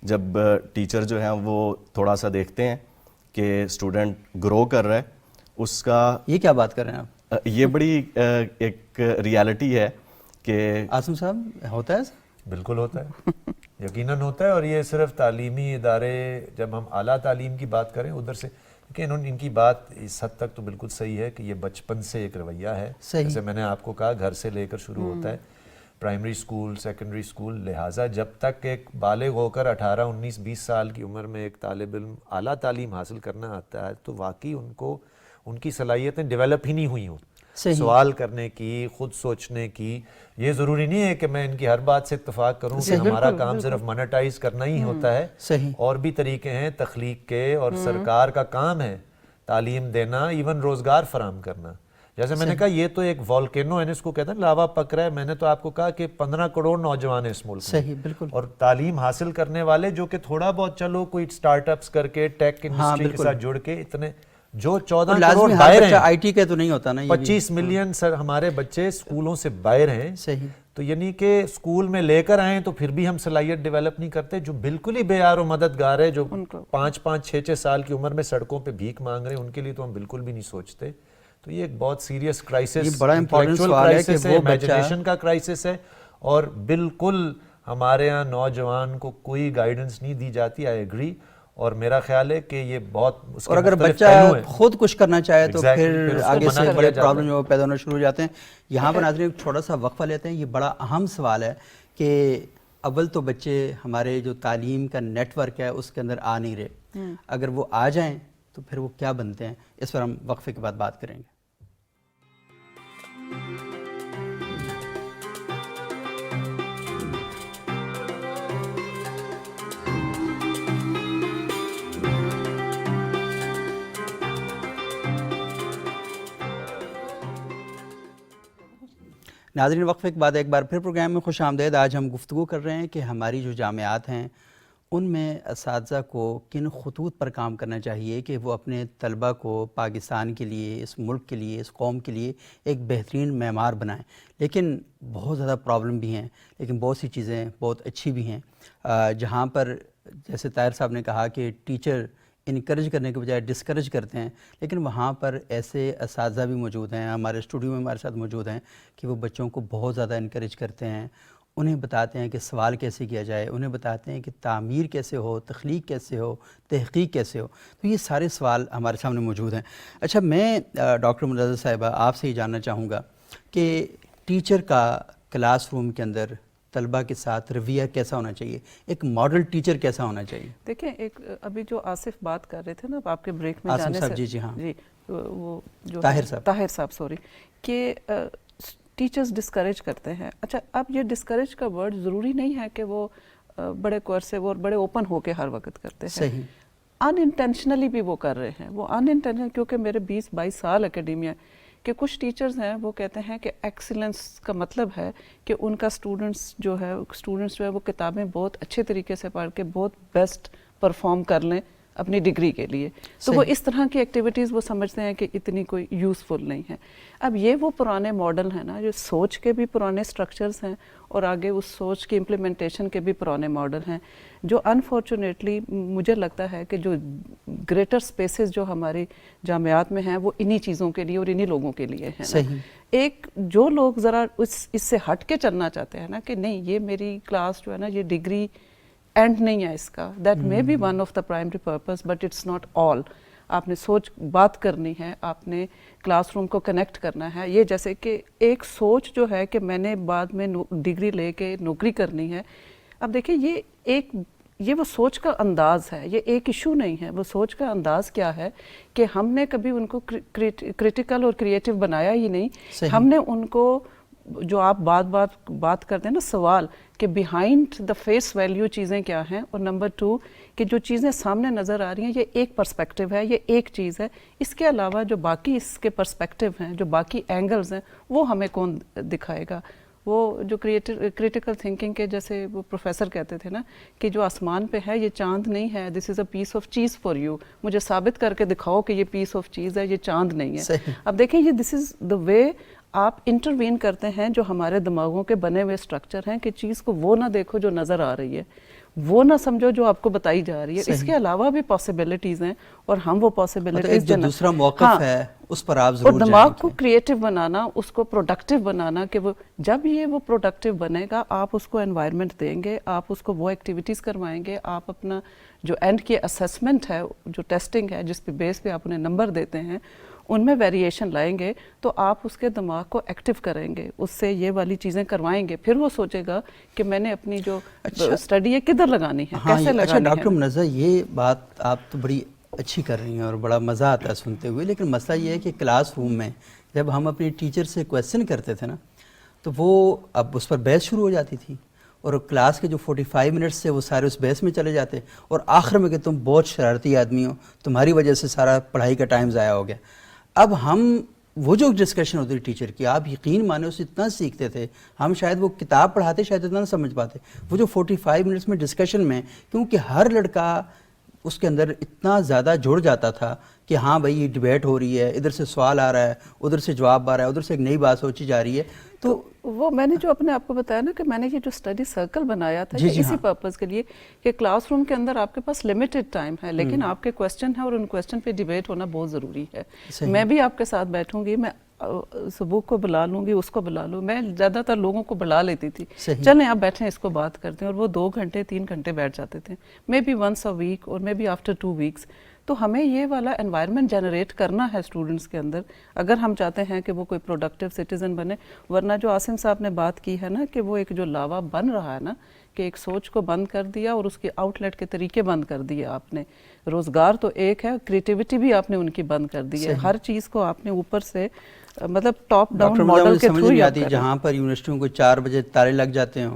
جب ٹیچر جو ہیں وہ تھوڑا سا دیکھتے ہیں کہ اسٹوڈنٹ گرو کر رہا ہے. اس کا یہ کیا بات کر رہے ہیں آپ؟ یہ بڑی ایک ریالٹی ہے کہ عاصم صاحب ہوتا ہے. بالکل ہوتا ہے, یقیناً ہوتا ہے. اور یہ صرف تعلیمی ادارے, جب ہم اعلیٰ تعلیم کی بات کریں ادھر سے, کیونکہ ان کی بات اس حد تک تو بالکل صحیح ہے کہ یہ بچپن سے ایک رویہ ہے. جیسے میں نے آپ کو کہا گھر سے لے کر شروع ہوتا ہے, پرائمری سکول, سیکنڈری سکول. لہٰذا جب تک ایک بالغ ہو کر 18, 19, 20 سال کی عمر میں ایک طالب علم اعلیٰ تعلیم حاصل کرنا آتا ہے تو واقعی ان کی صلاحیتیں ڈیولپ ہی نہیں ہوئی ہوں, سوال کرنے کی, خود سوچنے کی. یہ ضروری نہیں ہے کہ میں ان کی ہر بات سے اتفاق کروں کہ ہمارا کام صرف مانیٹائز کرنا ہی ہوتا ہے. اور بھی طریقے ہیں تخلیق کے, اور سرکار کا کام ہے تعلیم دینا, ایون روزگار فراہم کرنا. جیسے میں نے کہا یہ تو ایک والکینو ہے, اس کو کہتے ہیں لاوا پک رہا ہے. میں نے تو آپ کو کہا کہ 15 کروڑ نوجوان ہیں اس ملک میں, اور تعلیم حاصل کرنے والے جو کہ تھوڑا بہت چلو کوئی سٹارٹ اپس کر کے ٹیک انڈسٹری کے ساتھ جڑ کے اتنے, جو 14 کروڑ باہر ہیں. آئی ٹی کا تو نہیں ہوتا نا, 25 ملین سر ہمارے بچے اسکولوں سے باہر ہیں. تو یعنی کہ اسکول میں لے کر آئیں تو پھر بھی ہم صلاحیت ڈیولپ نہیں کرتے. جو بالکل ہی بے یار و مددگار ہے, جو 5-5, 6-6 سال کی عمر میں سڑکوں پہ بھیک مانگ رہے ہیں, ان کے لیے تو ہم بالکل بھی نہیں سوچتے. تو یہ ایک بہت سیریس کرائسس, بڑا امپورٹنٹ سوال ہے کہ وہ امیجنیشن کا کرائسس ہے, اور بالکل ہمارے یہاں نوجوان کو کوئی گائیڈنس نہیں دی جاتی. I agree. اور میرا خیال ہے کہ یہ بہت, اور اگر بچہ خود کچھ کرنا چاہے تو پھر آگے سے بڑے پرابلم جو پیدا ہونا شروع ہو جاتے ہیں. یہاں پر ناظرین چھوٹا سا وقفہ لیتے ہیں. یہ بڑا اہم سوال ہے کہ اول تو بچے ہمارے جو تعلیم کا نیٹ ورک ہے اس کے اندر آ نہیں رہے, اگر وہ آ جائیں تو پھر وہ کیا بنتے ہیں. اس پر ہم وقفے کے بعد بات کریں گے. ناظرین وقفے کے بعد ایک بار پھر پروگرام میں خوش آمدید. آج ہم گفتگو کر رہے ہیں کہ ہماری جو جامعات ہیں ان میں اساتذہ کو کن خطوط پر کام کرنا چاہیے کہ وہ اپنے طلبہ کو پاکستان کے لیے، اس ملک کے لیے، اس قوم کے لیے ایک بہترین معمار بنائیں؟ لیکن بہت زیادہ پرابلم بھی ہیں، لیکن بہت سی چیزیں بہت اچھی بھی ہیں، جہاں پر جیسے طاہر صاحب نے کہا کہ ٹیچر انکریج کرنے کے بجائے ڈسکریج کرتے ہیں، لیکن وہاں پر ایسے اساتذہ بھی موجود ہیں، ہمارے اسٹوڈیو میں ہمارے ساتھ موجود ہیں کہ وہ بچوں کو بہت زیادہ انکریج کرتے ہیں، انہیں بتاتے ہیں کہ سوال کیسے کیا جائے، انہیں بتاتے ہیں کہ تعمیر کیسے ہو، تخلیق کیسے ہو، تحقیق کیسے ہو. تو یہ سارے سوال ہمارے سامنے موجود ہیں. اچھا، میں ڈاکٹر منتظر صاحبہ آپ سے یہ جاننا چاہوں گا کہ ٹیچر کا کلاس روم کے اندر طلبہ کے ساتھ رویہ کیسا ہونا چاہیے، ایک ماڈل ٹیچر کیسا ہونا چاہیے؟ دیکھیں، ایک ابھی جو آصف بات کر رہے تھے نا آپ کے بریک میں آصف جانے صاحب، سے، جی ہاں، جی وہ جو طاہر صاحب سوری، کہ ٹیچرز ڈسکریج کرتے ہیں. اچھا، اب یہ ڈسکریج کا ورڈ ضروری نہیں ہے کہ وہ بڑے کورسیو اور بڑے اوپن ہو کے ہر وقت کرتے ہیں. صحیح. ان انٹینشنلی بھی وہ کر رہے ہیں، وہ ان انٹینشنل، کیونکہ میرے 20-22 سال اکیڈیمیا کہ کچھ ٹیچرز ہیں وہ کہتے ہیں کہ ایکسیلنس کا مطلب ہے کہ ان کا اسٹوڈنٹس جو ہے وہ کتابیں بہت اچھے طریقے سے پڑھ کے بہت بیسٹ پرفارم کر لیں اپنی ڈگری کے لیے. تو وہ اس طرح کی ایکٹیویٹیز وہ سمجھتے ہیں کہ اتنی کوئی یوزفل نہیں ہے. اب یہ وہ پرانے ماڈل ہیں نا، جو سوچ کے بھی پرانے سٹرکچرز ہیں اور آگے اس سوچ کی امپلیمنٹیشن کے بھی پرانے ماڈل ہیں، جو انفارچونیٹلی مجھے لگتا ہے کہ جو گریٹر سپیسز جو ہماری جامعات میں ہیں وہ انہی چیزوں کے لیے اور انہی لوگوں کے لیے ہیں. صحیح. ایک جو لوگ ذرا اس سے ہٹ کے چلنا چاہتے ہیں نا کہ نہیں، یہ میری کلاس جو ہے نا، یہ ڈگری اینڈ نہیں ہے اس کا، that may be one of the primary purpose but it's not all. آپ نے بات کرنی ہے، آپ نے کلاس روم کو کنیکٹ کرنا ہے. یہ جیسے کہ ایک سوچ جو ہے کہ میں نے بعد میں ڈگری لے کے نوکری کرنی ہے. اب دیکھیں، یہ وہ سوچ کا انداز ہے، یہ ایک ایشو نہیں ہے. وہ سوچ کا انداز کیا ہے کہ ہم نے کبھی ان کو کریٹیکل اور کریٹیو بنایا ہی نہیں. ہم نے ان کو، جو آپ بات کرتے ہیں نا، سوال کہ بیہائنڈ دا فیس ویلیو چیزیں کیا ہیں، اور نمبر 2 کہ جو چیزیں سامنے نظر آ رہی ہیں یہ ایک پرسپیکٹیو ہے، یہ ایک چیز ہے. اس کے علاوہ جو باقی اس کے پرسپیکٹیو ہیں، جو باقی اینگلز ہیں، وہ ہمیں کون دکھائے گا؟ وہ جو کریٹیکل تھنکنگ کے جیسے وہ پروفیسر کہتے تھے نا کہ جو آسمان پہ ہے یہ چاند نہیں ہے، دس از اے پیس آف چیز فار یو. مجھے ثابت کر کے دکھاؤ کہ یہ پیس آف چیز ہے، یہ چاند نہیں ہے. اب دیکھیں، یہ دس از دا وے آپ انٹروین کرتے ہیں جو ہمارے دماغوں کے بنے ہوئے سٹرکچر ہیں کہ چیز کو وہ نہ دیکھو جو نظر آ رہی ہے، وہ نہ سمجھو جو آپ کو بتائی جا رہی ہے. اس کے علاوہ بھی پاسبلٹیز ہیں اور ہم وہ پاسبلٹیز جو دوسرا موقف ہے اس پر آپ ضرور اور دماغ کو کریٹیو بنانا، اس کو پروڈکٹیو بنانا کہ وہ جب وہ پروڈکٹیو بنے گا، آپ اس کو انوائرمنٹ دیں گے، آپ اس کو وہ ایکٹیویٹیز کروائیں گے، آپ اپنا جو اینڈ کی اسیسمنٹ ہے، جو ٹیسٹنگ ہے جس پہ بیس پہ آپ انہیں نمبر دیتے ہیں، ان میں ویریشن لائیں گے تو آپ اس کے دماغ کو ایکٹیو کریں گے، اس سے یہ والی چیزیں کروائیں گے. پھر وہ سوچے گا کہ میں نے اپنی جو اسٹڈی ہے کدھر لگانی ہے، کیسے لگانی ہے. اچھا ڈاکٹر منزہ، یہ بات آپ تو بڑی اچھی کر رہی ہیں اور بڑا مزہ آتا ہے سنتے ہوئے، لیکن مسئلہ یہ ہے کہ کلاس روم میں جب ہم اپنی ٹیچر سے کویسچن کرتے تھے نا، تو وہ اب اس پر بحث شروع ہو جاتی تھی، اور کلاس کے جو 45 منٹس سے وہ سارے اس بحث میں چلے جاتے، اور آخر میں کہ تم بہت شرارتی آدمی ہو، تمہاری وجہ سے سارا پڑھائی کا ٹائم ضائع ہو گیا. اب ہم وہ جو ڈسکشن ہوتی تھی ٹیچر کی، آپ یقین مانیں اس سے اتنا سیکھتے تھے. ہم شاید وہ کتاب پڑھاتے شاید اتنا نہ سمجھ پاتے، وہ جو 45 منٹس میں ڈسکشن میں، کیونکہ ہر لڑکا اس کے اندر اتنا زیادہ جڑ جاتا تھا کہ ہاں بھائی یہ ڈیبیٹ ہو رہی ہے، ادھر سے سوال آ رہا ہے، ادھر سے جواب آ رہا ہے، ادھر سے ایک نئی بات سوچی جا رہی ہے. تو وہ میں نے جو اپنے آپ کو بتایا نا کہ میں نے یہ جو اسٹڈی سرکل بنایا تھا اسی پرپز کے لیے کہ کلاس روم کے اندر آپ کے پاس لمیٹڈ ٹائم ہے، لیکن آپ کے کویسچن ہیں اور ان کویسچن پہ ڈیبیٹ ہونا بہت ضروری ہے. میں بھی آپ کے ساتھ بیٹھوں گی، میں سبوک کو بلا لوں گی، اس کو بلا لوں، میں زیادہ تر لوگوں کو بلا لیتی تھی، چلیں آپ بیٹھیں اس کو بات کرتے ہیں، اور وہ 2 گھنٹے 3 گھنٹے بیٹھ جاتے تھے، may be once a week اور مے بی آفٹر 2 ویکس. تو ہمیں یہ والا انوائرمنٹ جنریٹ کرنا ہے اسٹوڈنٹس کے اندر اگر ہم چاہتے ہیں کہ وہ کوئی پروڈکٹیو سٹیزن بنے. ورنہ جو عاصم صاحب نے بات کی ہے نا کہ وہ ایک جو لاوا بن رہا ہے نا کہ ایک سوچ کو بند کر دیا اور اس کے آؤٹ لیٹ کے طریقے بند کر دیے آپ نے. روزگار تو ایک ہے، کریٹیوٹی بھی آپ نے ان کی بند کر دی ہے. ہر چیز کو آپ نے اوپر سے مطلب ٹاپ ڈاؤن ماڈل کے تھرو ہی آتی. جہاں پر یونیورسٹیوں کو 4 بجے تالے لگ جاتے ہیں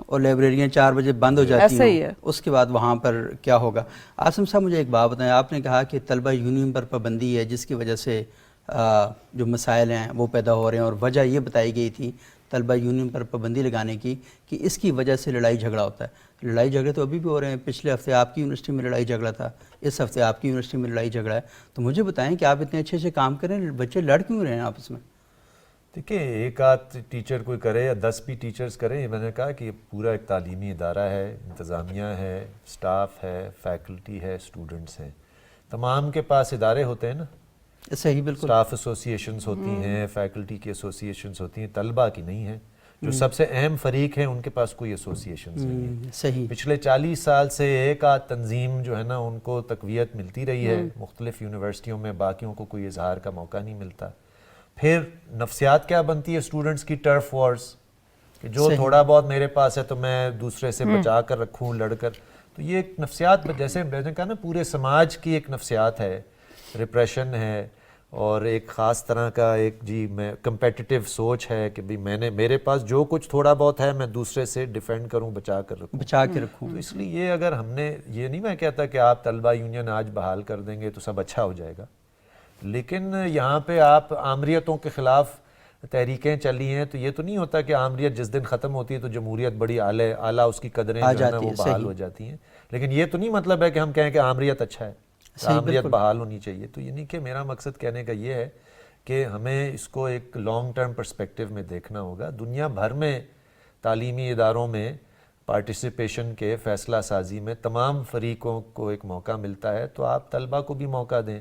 اور لائبریریاں 4 بجے بند ہو جاتی ہیں، اس کے بعد وہاں پر کیا ہوگا؟ عاصم صاحب مجھے ایک بات بتائیں، آپ نے کہا کہ طلبہ یونین پر پابندی ہے جس کی وجہ سے جو مسائل ہیں وہ پیدا ہو رہے ہیں، اور وجہ یہ بتائی گئی تھی طلبہ یونین پر پابندی لگانے کی کہ اس کی وجہ سے لڑائی جھگڑا ہوتا ہے. لڑائی جھگڑے تو ابھی بھی ہو رہے ہیں. پچھلے ہفتے آپ کی یونیورسٹی میں لڑائی جھگڑا تھا, اس ہفتے آپ کی یونیورسٹی میں لڑائی جھگڑا ہے. تو مجھے بتائیں کہ آپ اتنے اچھے اچھے کام کریں, بچے لڑ کیوں رہے ہیں آپس میں؟ دیکھیں ایک آدھ ٹیچر کوئی کرے یا 10 بھی ٹیچرز کریں, میں نے کہا کہ یہ پورا ایک تعلیمی ادارہ ہے, انتظامیہ ہے, سٹاف ہے, فیکلٹی ہے, اسٹوڈنٹس ہیں, تمام کے پاس ادارے ہوتے ہیں نا. صحیح, بالکل. سٹاف ایسوسیشنز ہوتی ہیں, فیکلٹی کی ایسوسیشنز ہوتی ہیں, طلبہ کی نہیں ہیں. جو سب سے اہم فریق ہیں ان کے پاس کوئی ایسوسیشنز نہیں ہیں. صحیح. پچھلے 40 سال سے ایک آدھ تنظیم جو ہے نا ان کو تقویت ملتی رہی ہے مختلف یونیورسٹیوں میں, باقیوں کو کوئی اظہار کا موقع نہیں ملتا. پھر نفسیات کیا بنتی ہے اسٹوڈنٹس کی, ٹرف وارز, کہ جو تھوڑا بہت میرے پاس ہے تو میں دوسرے سے بچا کر رکھوں, لڑ کر. تو یہ ایک نفسیات, جیسے میں نے کہا نا پورے سماج کی ایک نفسیات ہے, ریپریشن ہے, اور ایک خاص طرح کا ایک میں کمپیٹیٹیو سوچ ہے کہ بھی میرے پاس جو کچھ تھوڑا بہت ہے میں دوسرے سے ڈیفینڈ کروں, بچا کے رکھوں. تو اس لیے یہ اگر ہم نے, یہ نہیں میں کہتا کہ آپ طلبہ یونین آج بحال کر دیں گے تو سب اچھا ہو جائے گا, لیکن یہاں پہ آپ آمریتوں کے خلاف تحریکیں چلی ہیں تو یہ تو نہیں ہوتا کہ آمریت جس دن ختم ہوتی ہے تو جمہوریت بڑی اعلیٰ اس کی قدریں جو ہے نا وہ بحال ہو جاتی ہیں. لیکن یہ تو نہیں مطلب ہے کہ ہم کہیں کہ آمریت اچھا ہے, آمریت بحال ہونی چاہیے. تو یعنی کہ میرا مقصد کہنے کا یہ ہے کہ ہمیں اس کو ایک لانگ ٹرم پرسپیکٹیو میں دیکھنا ہوگا. دنیا بھر میں تعلیمی اداروں میں پارٹیسپیشن کے, فیصلہ سازی میں تمام فریقوں کو ایک موقع ملتا ہے, تو آپ طلبہ کو بھی موقع دیں.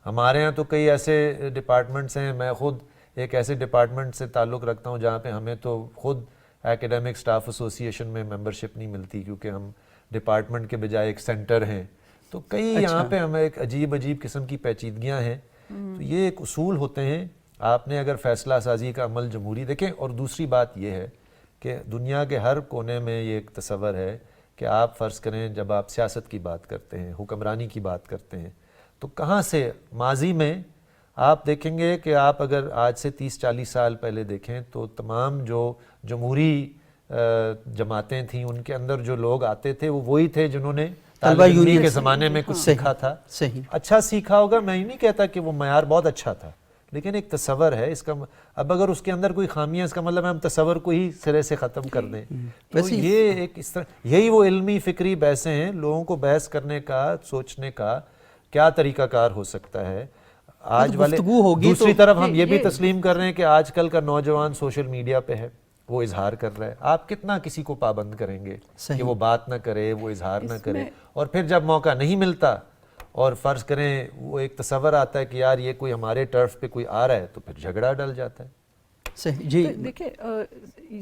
ہمارے ہاں تو کئی ایسے ڈپارٹمنٹس ہیں, میں خود ایک ایسے ڈپارٹمنٹ سے تعلق رکھتا ہوں جہاں پہ ہمیں تو خود ایکیڈیمک سٹاف ایسوسیشن میں ممبرشپ نہیں ملتی, کیونکہ ہم ڈپارٹمنٹ کے بجائے ایک سینٹر ہیں. تو کئی یہاں پہ ہمیں ایک عجیب قسم کی پیچیدگیاں ہیں. تو یہ ایک اصول ہوتے ہیں. آپ نے اگر فیصلہ سازی کا عمل جمہوری دیکھیں, اور دوسری بات یہ ہے کہ دنیا کے ہر کونے میں یہ ایک تصور ہے کہ آپ فرض کریں جب آپ سیاست کی بات کرتے ہیں, حکمرانی کی بات کرتے ہیں, تو کہاں سے ماضی میں آپ دیکھیں گے کہ آپ اگر آج سے 30-40 سال پہلے دیکھیں تو تمام جو جمہوری جماعتیں تھیں ان کے اندر جو لوگ آتے تھے وہ وہی تھے جنہوں نے طالب علمی کے زمانے میں کچھ سیکھا تھا. اچھا سیکھا ہوگا, میں نہیں کہتا کہ وہ معیار بہت اچھا تھا, لیکن ایک تصور ہے اس کا. اب اگر اس کے اندر کوئی خامی ہے اس کا مطلب ہے ہم تصور کو ہی سرے سے ختم کر دیں. تو یہ ایک اس طرح, یہی وہ علمی فکری بحثیں ہیں, لوگوں کو بحث کرنے کا, سوچنے کا کیا طریقہ کار ہو سکتا ہے آج والے. دوسری طرف ہم یہ بھی تسلیم کر رہے ہیں کہ آج کل کا نوجوان سوشل میڈیا پہ ہے, وہ اظہار کر رہا ہے. آپ کتنا کسی کو پابند کریں گے کہ وہ بات نہ کرے, وہ اظہار نہ کرے, اور پھر جب موقع نہیں ملتا اور فرض کریں وہ ایک تصور آتا ہے کہ یار یہ کوئی ہمارے ٹرف پہ کوئی آ رہا ہے, تو پھر جھگڑا ڈل جاتا ہے. جی دیکھیں,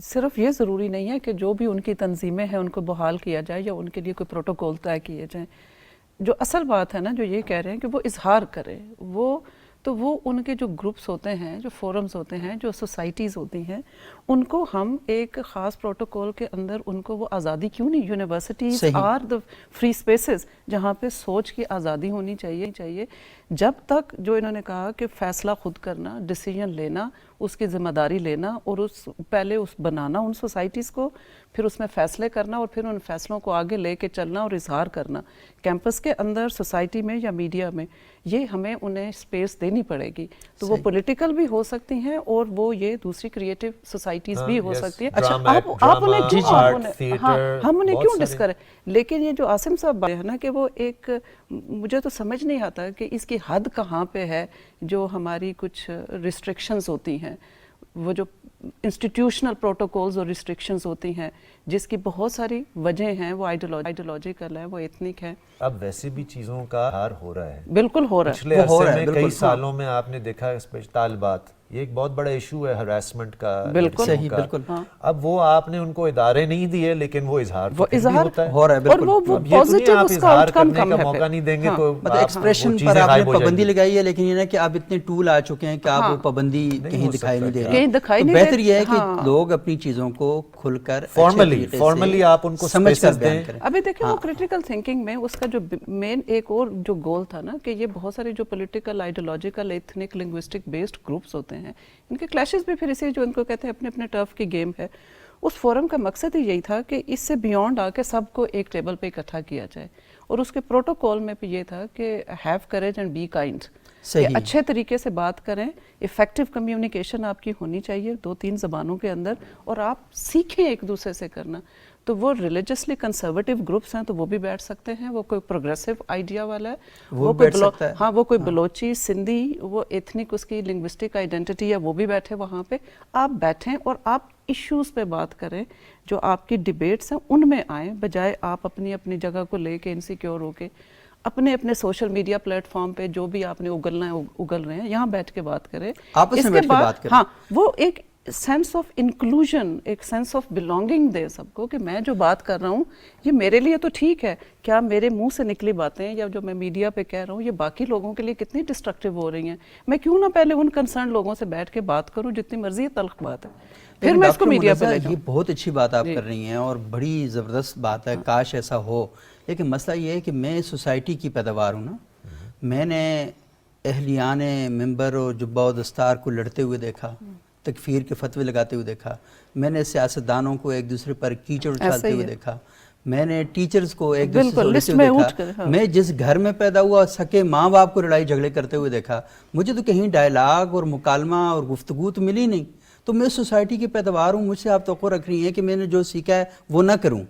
صرف یہ ضروری نہیں ہے کہ جو بھی ان کی تنظیمیں ہیں ان کو بحال کیا جائے یا ان کے لیے کوئی پروٹوکول طے کیے جائیں. جو اصل بات ہے نا, جو یہ کہہ رہے ہیں کہ وہ اظہار کرے, وہ ان کے جو گروپس ہوتے ہیں, جو فورمز ہوتے ہیں, جو سوسائٹیز ہوتی ہیں, ان کو ہم ایک خاص پروٹوکول کے اندر ان کو وہ آزادی کیوں نہیں. Universities are the free spaces جہاں پہ سوچ کی آزادی ہونی چاہیے. جب تک جو انہوں نے کہا کہ فیصلہ خود کرنا, ڈیسیجن لینا, اس کی ذمہ داری لینا, اور پہلے بنانا ان سوسائٹیز کو, پھر اس میں فیصلے کرنا, اور پھر ان فیصلوں کو آگے لے کے چلنا اور اظہار کرنا کیمپس کے اندر, سوسائٹی میں یا میڈیا میں, یہ ہمیں انہیں اسپیس دینی پڑے گی. تو وہ پولیٹیکل بھی ہو سکتی ہیں اور وہ یہ دوسری کریٹو سوسائٹیز بھی ہو سکتی ہیں. اچھا آپ ہم انہیں کیوں ڈس کریں. لیکن یہ جو عاصم صاحب ہے نا کہ وہ ایک, مجھے تو سمجھ نہیں آتا کہ اس کی حد کہاں پہ ہے. جو ہماری کچھ ریسٹرکشنز ہوتی ہیں, وہ جو انسٹیٹیوشنل پروٹوکولز اور ریسٹرکشنز ہوتی ہیں, جس کی بہت ساری وجہ ہیں, وہ آئیڈیولوجیکل ہے, وہ ایتھنک ہے. اب ویسے بھی چیزوں کا ہار ہو رہا ہے, بالکل ہو رہا ہے. پچھلے عرصے میں کئی سالوں میں آپ نے دیکھا طالبات, یہ ایک بہت بڑا ایشو ہے ہراسمنٹ کا. بالکل صحیح, بالکل. اب وہ آپ نے ان کو ادارے نہیں دیے, لیکن وہ اظہار ہوتا ہے, ہو رہا ہے. بالکل. اور وہ پازیٹیو اس کا آؤٹ کم کا موقع نہیں دیں گے تو ایکسپریشن پر آپ نے پابندی لگائی ہے, لیکن یہ نا کہ آپ اتنے ٹول آ چکے ہیں کہ آپ وہ پابندی کہیں دکھائی نہیں دے رہے. بہتر یہ ہے کہ لوگ اپنی چیزوں کو کھل کر فارملی آپ ان کو سمجھ کر بیان کریں. ابھی دیکھیں وہ کریٹیکل تھنکنگ میں اس کا جو مین ایک اور جو گول تھا نا, کہ یہ بہت سارے جو political, ideological, ethnic, linguistic based groups ہوتے ہیں, ان کے کلیشز بھی پھر اسی جو ان کو کہتے ہیں اپنے اپنے ٹرف کی گیم ہے. اس فورم کا مقصد ہی یہی تھا کہ اس سے بیونڈ آ کے سب کو ایک ٹیبل پہ اکٹھا کیا جائے, اور اس کے پروٹوکول میں بھی یہ تھا کہ have courage and be kind. صحیح. اچھے طریقے سے بات کریں, افیکٹو کمیونیکیشن آپ کی ہونی چاہیے 2-3 زبانوں کے اندر, اور آپ سیکھیں ایک دوسرے سے کرنا. تو وہ ریلیجسلی کنسرویٹو گروپس ہیں تو وہ بھی بیٹھ سکتے ہیں, وہ کوئی پروگریسو آئیڈیا والا ہے, وہ بیٹھ سکتا ہے. ہاں وہ کوئی بلوچی, سندھی, وہ ایتھنک اس کی لنگوسٹک آئیڈینٹی ہے, وہ بھی بیٹھے وہاں پہ. آپ بیٹھیں اور آپ ایشوز پہ بات کریں, جو آپ کی ڈیبیٹس ہیں ان میں آئیں, بجائے آپ اپنی اپنی جگہ کو لے کے انسیکیور ہو کے اپنے اپنے سوشل میڈیا پلیٹ فارم پہ جو بھی آپ نے اگلنا ہے اگل رہے ہیں, یہاں بیٹھ کے بات کریں. آپس میں بیٹھ کے بات کریں. ہاں وہ ایک سینس آف انکلوژن, ایک سینس آف بلونگنگ دے سب کو کہ میں جو بات کر رہا ہوں یہ میرے لیے تو ٹھیک ہے, کیا میرے منہ سے نکلی باتیں یا جو میں میڈیا پہ کہہ رہا ہوں یہ باقی لوگوں کے لیے کتنی ڈسٹرکٹیو ہو رہی ہیں, میں کیوں نہ پہلے ان کنسرن لوگوں سے بیٹھ کے بات کروں, جتنی مرضی ہے تلخ بات ہے, پھر میں اس کو میڈیا پہ لے جاؤں. یہ بہت اچھی بات آپ کر رہی ہیں اور بڑی زبردست بات ہے, کاش ایسا ہو. لیکن مسئلہ یہ ہے کہ میں سوسائٹی کی پیداوار ہوں نا, میں نے اہلیان ممبر اور جبہ و دستار کو لڑتے ہوئے دیکھا, تکفیر کے فتوے لگاتے ہوئے دیکھا, میں نے سیاستدانوں کو ایک دوسرے پر کیچڑ اچھالتے ہوئے دیکھا, میں نے ٹیچرز کو ایک دوسرے سے دیکھا, میں جس گھر میں پیدا ہوا سکے ماں باپ کو لڑائی جھگڑے کرتے ہوئے دیکھا. مجھے تو کہیں ڈائلاگ اور مکالمہ اور گفتگو تو ملی نہیں. تو میں سوسائٹی کی پیداوار ہوں, مجھ سے آپ توقع رکھ رہی ہیں کہ میں نے جو سیکھا ہے وہ نہ کروں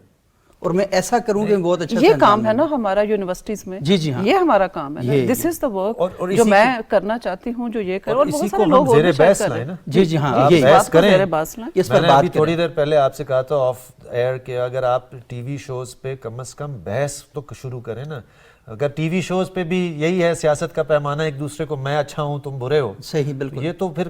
اور میں ایسا کروں کہ بہت اچھا. یہ کام ہے نا ہمارا یونیورسٹیز میں, جی ہاں, یہ ہمارا کام ہے, دس از دا ورک جو میں کرنا چاہتی ہوں, جو یہ کروں, اور بہت سارے لوگ اور بھی شاید کر رہے ہیں. جی ہاں, یہ بات کریں. میں نے ابھی تھوڑی دیر پہلے آپ سے کہا تھا آف ایئر کہ اگر آپ ٹی وی شوز پہ کم از کم بحث تو شروع کریں نا. اگر ٹی وی شوز پہ بھی یہی ہے سیاست کا پیمانہ ایک دوسرے کو میں اچھا ہوں تم برے ہو, صحیح بالکل, یہ تو پھر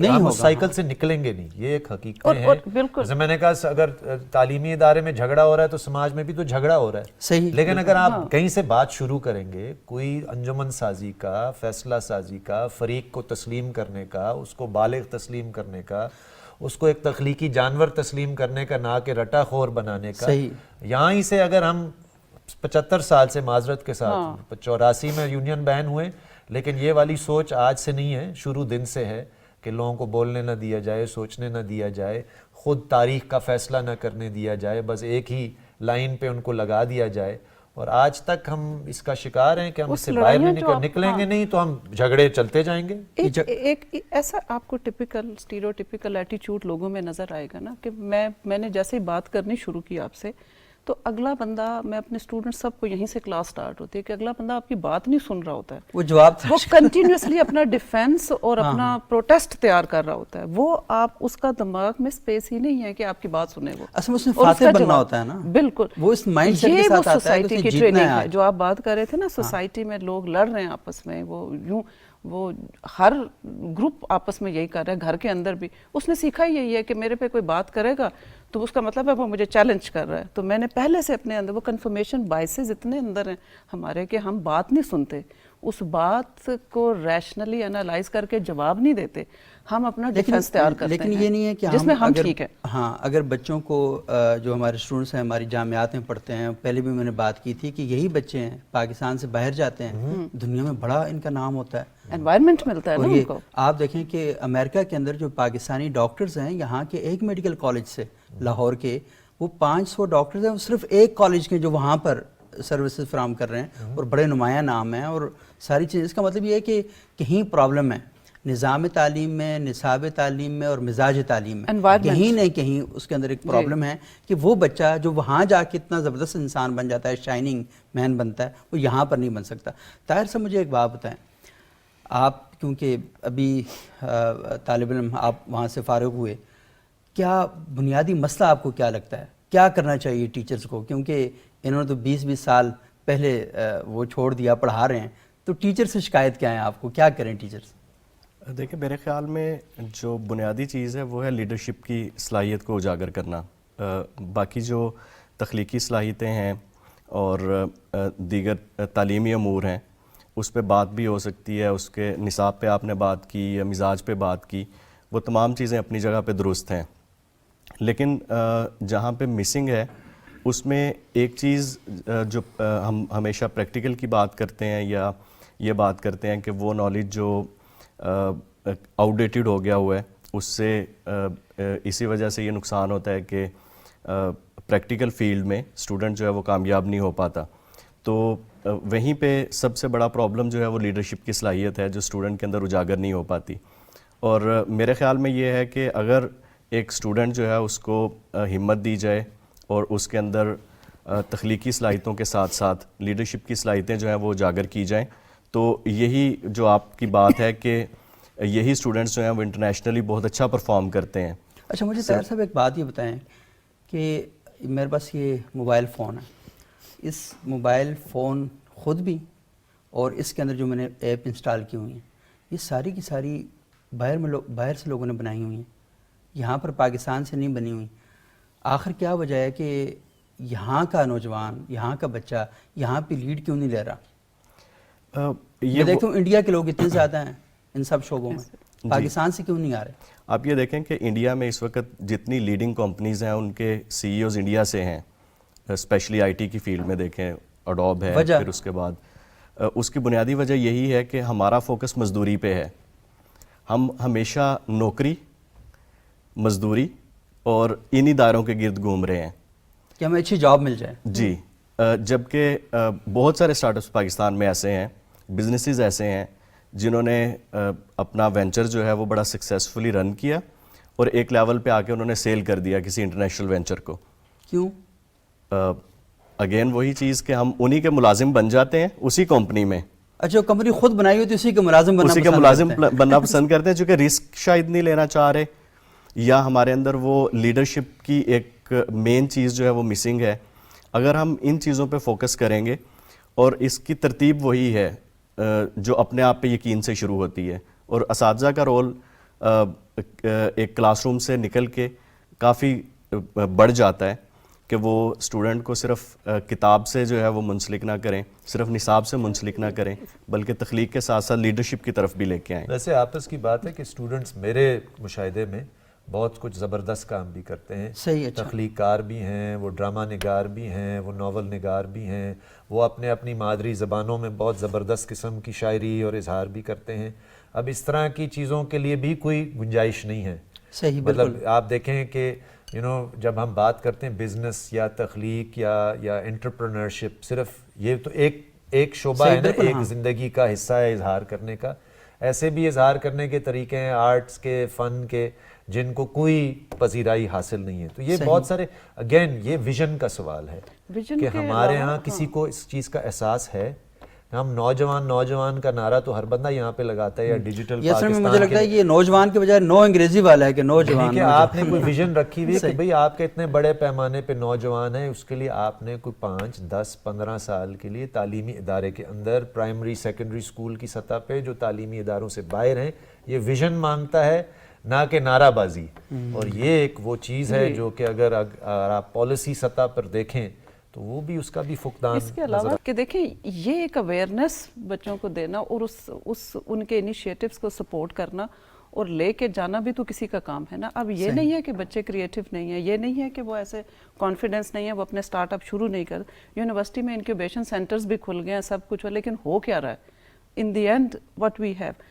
ہم اس سائیکل سے نکلیں گے نہیں. یہ ایک حقیقت ہے. جیسے میں نے کہا اگر تعلیمی ادارے میں جھگڑا ہو رہا ہے تو سماج میں بھی تو جھگڑا ہو رہا ہے. صحیح. لیکن اگر آپ کہیں سے بات شروع کریں گے, کوئی انجمن سازی کا, فیصلہ سازی کا, فریق کو تسلیم کرنے کا, اس کو بالغ تسلیم کرنے کا, اس کو ایک تخلیقی جانور تسلیم کرنے کا, نہ کہ رٹا خور بنانے کا, یہاں ہی سے اگر ہم 75 سال سے معذرت کے ساتھ 84 میں یونین بین ہوئے, لیکن یہ والی سوچ آج سے نہیں ہے, شروع دن سے ہے کہ لوگوں کو بولنے نہ دیا جائے, سوچنے نہ دیا جائے, خود تاریخ کا فیصلہ نہ کرنے دیا جائے, بس ایک ہی لائن پہ ان کو لگا دیا جائے. اور آج تک ہم اس کا شکار ہیں کہ ہم اس سے باہر نہیں نکلیں گے, نہیں تو ہم جھگڑے چلتے جائیں گے. ایک ایسا آپ کو ٹپیکل اسٹیریوٹیپیکل ایٹیچیوڈ لوگوں میں نظر آئے گا نا کہ میں نے جیسے ہی بات کرنی شروع کی آپ سے, تو اگلا بندہ, میں اپنے اسٹوڈنٹ سب کو یہیں سے کلاس سٹارٹ ہوتی ہے کہ اگلا بندہ آپ کی بات نہیں سن رہا ہوتا ہے, وہ کنٹینیوسلی اپنا ڈیفینس اور اپنا پروٹیسٹ تیار کر رہا ہوتا ہے. وہ آپ اس کا دماغ میں سپیس ہی نہیں ہے کہ آپ کی بات سنے. وہ اصل میں اس میں فاتح بننا ہوتا ہے نا. بالکل, وہ اس مائنڈ سیٹ کے ساتھ آتا ہے کہ اسے جیتنا ہے. جو آپ بات کر رہے تھے نا, سوسائٹی میں لوگ لڑ رہے ہیں آپس میں, وہ ہر گروپ آپس میں یہی کر رہا ہے, گھر کے اندر بھی. اس نے سیکھا ہی یہی ہے کہ میرے پہ کوئی بات کرے گا تو اس کا مطلب ہے وہ مجھے چیلنج کر رہا ہے. تو میں نے پہلے سے اپنے اندر وہ کنفرمیشن بائسز اتنے اندر ہیں ہمارے کہ ہم بات نہیں سنتے, اس بات کو ریشنلی انالائز کر کے جواب نہیں دیتے, ہم اپنا ڈیفنس تیار کرتے ہیں. لیکن یہ نہیں ہے کہ جس میں ہم ٹھیک ہے. ہاں, اگر بچوں کو جو ہمارے اسٹوڈنٹس ہیں ہماری جامعات میں پڑھتے ہیں, پہلے بھی میں نے بات کی تھی کہ یہی بچے ہیں پاکستان سے باہر جاتے ہیں, دنیا میں بڑا ان کا نام ہوتا ہے, انوائرمنٹ ملتا ہے نا ان کو. آپ دیکھیں کہ امریکہ کے اندر جو پاکستانی ڈاکٹرز ہیں, یہاں کے ایک میڈیکل کالج سے, لاہور کے, وہ 500 ڈاکٹرز ہیں, وہ صرف ایک کالج کے جو وہاں پر سروسز فراہم کر رہے ہیں, اور بڑے نمایاں نام ہیں اور ساری چیز. اس کا مطلب یہ ہے کہ کہیں پرابلم ہے نظام تعلیم میں, نصاب تعلیم میں اور مزاج تعلیم میں, کہیں نہیں کہیں اس کے اندر ایک پرابلم ہے کہ وہ بچہ جو وہاں جا کے اتنا زبردست انسان بن جاتا ہے, شائننگ مین بنتا ہے, وہ یہاں پر نہیں بن سکتا. طاہر صاحب مجھے ایک بات بتائیں, آپ کیونکہ ابھی طالب علم آپ وہاں سے فارغ ہوئے, کیا بنیادی مسئلہ آپ کو کیا لگتا ہے, کیا کرنا چاہیے ٹیچرز کو, کیونکہ انہوں نے تو 20-20 سال پہلے وہ چھوڑ دیا, پڑھا رہے ہیں, تو ٹیچر سے شکایت کیا ہے آپ کو, کیا کریں ٹیچرز؟ دیکھیں میرے خیال میں جو بنیادی چیز ہے وہ ہے لیڈرشپ کی صلاحیت کو اجاگر کرنا. باقی جو تخلیقی صلاحیتیں ہیں اور دیگر تعلیمی امور ہیں اس پہ بات بھی ہو سکتی ہے, اس کے نصاب پہ آپ نے بات کی یا مزاج پہ بات کی, وہ تمام چیزیں اپنی جگہ پہ درست ہیں. لیکن جہاں پہ مسنگ ہے اس میں ایک چیز جو ہم ہمیشہ پریکٹیکل کی بات کرتے ہیں یا یہ بات کرتے ہیں کہ وہ نالج جو آؤٹ ڈیٹڈ ہو گیا ہوا ہے, اس سے اسی وجہ سے یہ نقصان ہوتا ہے کہ پریکٹیکل فیلڈ میں اسٹوڈنٹ جو ہے وہ کامیاب نہیں ہو پاتا. تو وہیں پہ سب سے بڑا پرابلم جو ہے وہ لیڈرشپ کی صلاحیت ہے جو اسٹوڈنٹ کے اندر اجاگر نہیں ہو پاتی. اور میرے خیال میں یہ ہے کہ اگر ایک اسٹوڈنٹ جو ہے اس کو ہمت دی جائے اور اس کے اندر تخلیقی صلاحیتوں کے ساتھ ساتھ لیڈرشپ کی صلاحیتیں جو ہیں وہ اجاگر کی جائیں, تو یہی جو آپ کی بات ہے کہ یہی اسٹوڈنٹس جو ہیں وہ انٹرنیشنلی بہت اچھا پرفارم کرتے ہیں. اچھا مجھے طاہر صاحب ایک بات یہ بتائیں کہ میرے پاس یہ موبائل فون ہے, اس موبائل فون خود بھی اور اس کے اندر جو میں نے ایپ انسٹال کی ہوئی ہیں یہ ساری کی ساری باہر سے لوگوں نے بنائی ہوئی ہیں, یہاں پر پاکستان سے نہیں بنی ہوئی. آخر کیا وجہ ہے کہ یہاں کا نوجوان, یہاں کا بچہ یہاں پہ لیڈ کیوں نہیں لے رہا؟ میں دیکھتا ہوں انڈیا کے لوگ اتنے زیادہ ہیں ان سب شعبوں میں, پاکستان سے کیوں نہیں آ رہے؟ آپ یہ دیکھیں کہ انڈیا میں اس وقت جتنی لیڈنگ کمپنیز ہیں ان کے سی ای اوز انڈیا سے ہیں, اسپیشلی آئی ٹی کی فیلڈ میں دیکھیں اڈوب ہے, پھر اس کے بعد اس کی بنیادی وجہ یہی ہے کہ ہمارا فوکس مزدوری پہ ہے. ہم ہمیشہ نوکری, مزدوری اور انہی دائروں کے گرد گھوم رہے ہیں کہ ہمیں اچھی جاب مل جائے. جی, جبکہ بہت سارے اسٹارٹ اپس پاکستان میں ایسے ہیں, بزنسز ایسے ہیں جنہوں نے اپنا وینچر جو ہے وہ بڑا سکسیسفلی رن کیا اور ایک لیول پہ آ کے انہوں نے سیل کر دیا کسی انٹرنیشنل وینچر کو. کیوں؟ اگین وہی چیز کہ ہم انہی کے ملازم بن جاتے ہیں اسی کمپنی میں. اچھا, کمپنی خود بنائی ہوئی تو اسی کے ملازم بننا پسند کرتے ہیں چونکہ رسک شاید نہیں لینا چاہ رہے, یا ہمارے اندر وہ لیڈرشپ کی ایک مین چیز جو ہے وہ مسنگ ہے. اگر ہم ان چیزوں پہ فوکس کریں گے, اور اس کی ترتیب وہی ہے جو اپنے آپ پہ یقین سے شروع ہوتی ہے, اور اساتذہ کا رول ایک کلاس روم سے نکل کے کافی بڑھ جاتا ہے کہ وہ اسٹوڈنٹ کو صرف کتاب سے جو ہے وہ منسلک نہ کریں, صرف نصاب سے منسلک نہ کریں, بلکہ تخلیق کے ساتھ ساتھ لیڈرشپ کی طرف بھی لے کے آئیں. ویسے آپس کی بات ہے کہ اسٹوڈنٹس میرے مشاہدے میں بہت کچھ زبردست کام بھی کرتے ہیں. صحیح, اچھا. تخلیق کار بھی ہیں, وہ ڈرامہ نگار بھی ہیں, وہ ناول نگار بھی ہیں, وہ اپنی مادری زبانوں میں بہت زبردست قسم کی شاعری اور اظہار بھی کرتے ہیں. اب اس طرح کی چیزوں کے لیے بھی کوئی گنجائش نہیں ہے. صحیح, مطلب آپ دیکھیں کہ جب ہم بات کرتے ہیں بزنس یا تخلیق یا انٹرپرنرشپ, صرف یہ تو ایک شعبہ ہے نا, ایک زندگی کا حصہ ہے اظہار کرنے کا. ایسے بھی اظہار کرنے کے طریقے ہیں آرٹس کے, فن کے, جن کو کوئی پذیرائی حاصل نہیں ہے. تو یہ بہت سارے, اگین یہ ویژن کا سوال ہے کہ ہمارے ہاں کسی کو اس چیز کا احساس ہے. ہم نوجوان کا نعرہ تو ہر بندہ یہاں پہ لگاتا ہے, یا ڈیجیٹل پاکستان. مجھے لگتا ہے یہ نوجوان کے بجائے نو انگریزی والا ہے کہ نوجوان, کہ آپ نے کوئی ویژن رکھی ہوئی ہے کہ بھئی آپ کے اتنے بڑے پیمانے پہ نوجوان ہیں, اس کے لیے آپ نے کوئی 5, 10, 15 سال کے لیے تعلیمی ادارے کے اندر, پرائمری سیکنڈری اسکول کی سطح پہ جو تعلیمی اداروں سے باہر ہیں, یہ ویژن مانگتا ہے نہ کہ نعرہ بازی. اور یہ ایک وہ چیز ہے جو کہ اگر آپ پالیسی سطح پر دیکھیں تو وہ بھی اس کا بھی فقدان. اس کے علاوہ کہ دیکھیں یہ ایک اویئرنیس بچوں کو دینا اور ان کے انیشیٹوز کو سپورٹ کرنا اور لے کے جانا بھی تو کسی کا کام ہے نا. اب یہ نہیں ہے کہ بچے کریٹیو نہیں ہیں, یہ نہیں ہے کہ وہ ایسے کانفیڈنس نہیں ہے, وہ اپنے سٹارٹ اپ شروع نہیں کر. یونیورسٹی میں انکیوبیشن سینٹرز بھی کھل گئے ہیں, سب کچھ ہو, لیکن ہو کیا رہا ہے in the end what we have.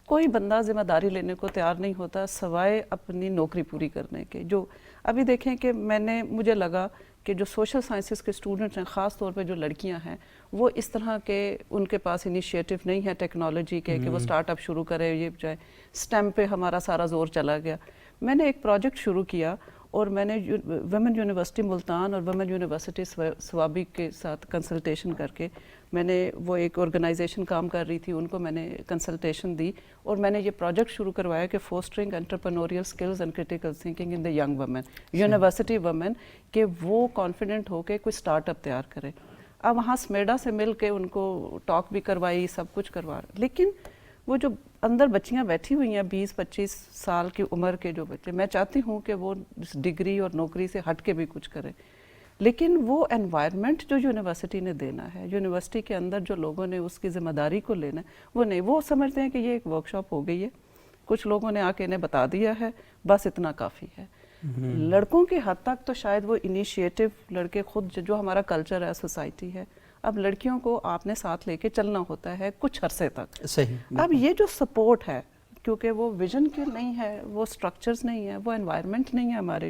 کوئی بندہ ذمہ داری لینے کو تیار نہیں ہوتا سوائے اپنی نوکری پوری کرنے کے. جو ابھی دیکھیں کہ مجھے لگا کہ جو سوشل سائنسز کے اسٹوڈنٹس ہیں, خاص طور پہ جو لڑکیاں ہیں, وہ اس طرح کے ان کے پاس انیشیٹو نہیں ہے ٹیکنالوجی کے کہ وہ سٹارٹ اپ شروع کرے. یہ بجائے سٹیم پہ ہمارا سارا زور چلا گیا. میں نے ایک پروجیکٹ شروع کیا اور میں نے ویمن یونیورسٹی ملتان اور ویمن یونیورسٹی سوابی کے ساتھ کنسلٹیشن کر کے, میں نے وہ ایک آرگنائزیشن کام کر رہی تھی, ان کو میں نے کنسلٹیشن دی اور میں نے یہ پروجیکٹ شروع کروایا کہ fostering entrepreneurial skills and critical thinking in the young women, university women, کہ وہ کانفیڈنٹ ہو کے کوئی سٹارٹ اپ تیار کرے. اب وہاں سمیڈا سے مل کے ان کو ٹاک بھی کروائی, سب کچھ کروا, لیکن وہ جو اندر بچیاں بیٹھی ہوئی ہیں 20-25 سال کی عمر کے جو بچے, میں چاہتی ہوں کہ وہ ڈگری اور نوکری سے ہٹ کے بھی کچھ کریں, لیکن وہ انوائرمنٹ جو یونیورسٹی نے دینا ہے, یونیورسٹی کے اندر جو لوگوں نے اس کی ذمہ داری کو لینا ہے, وہ نہیں. وہ سمجھتے ہیں کہ یہ ایک ورک شاپ ہو گئی ہے, کچھ لوگوں نے آ کے انہیں بتا دیا ہے, بس اتنا کافی ہے. لڑکوں کی حد تک تو شاید وہ انیشیٹو لڑکے خود, جو ہمارا کلچر ہے, سوسائٹی ہے, اب لڑکیوں کو آپ نے ساتھ لے کے چلنا ہوتا ہے کچھ عرصے تک. صحیح. اب یہ جو سپورٹ ہے, کیونکہ وہ ویژن کے نہیں ہے, وہ سٹرکچرز نہیں ہے, وہ انوائرمنٹ نہیں ہے ہمارے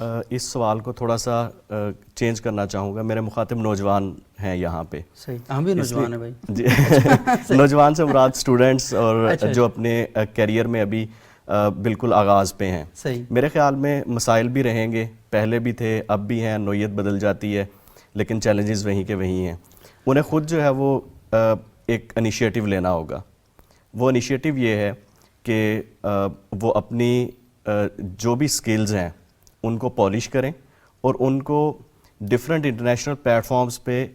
اس سوال کو تھوڑا سا چینج کرنا چاہوں گا. میرے مخاطب نوجوان ہیں یہاں پہ. صحیح, ہم بھی نوجوان ہیں بھائی. جی نوجوان سے مراد اسٹوڈنٹس اور جو اپنے کیریئر میں ابھی بالکل آغاز پہ ہیں. صحیح. میرے خیال میں مسائل بھی رہیں گے, پہلے بھی تھے, اب بھی ہیں, نوعیت بدل جاتی ہے, لیکن چیلنجز وہیں کے وہیں ہیں. انہیں خود جو ہے وہ ایک انیشیٹو لینا ہوگا. وہ انیشیٹو یہ ہے کہ وہ اپنی جو بھی سکلز ہیں ان کو پالش کریں اور ان کو ڈفرینٹ انٹرنیشنل پلیٹ فارمز پہ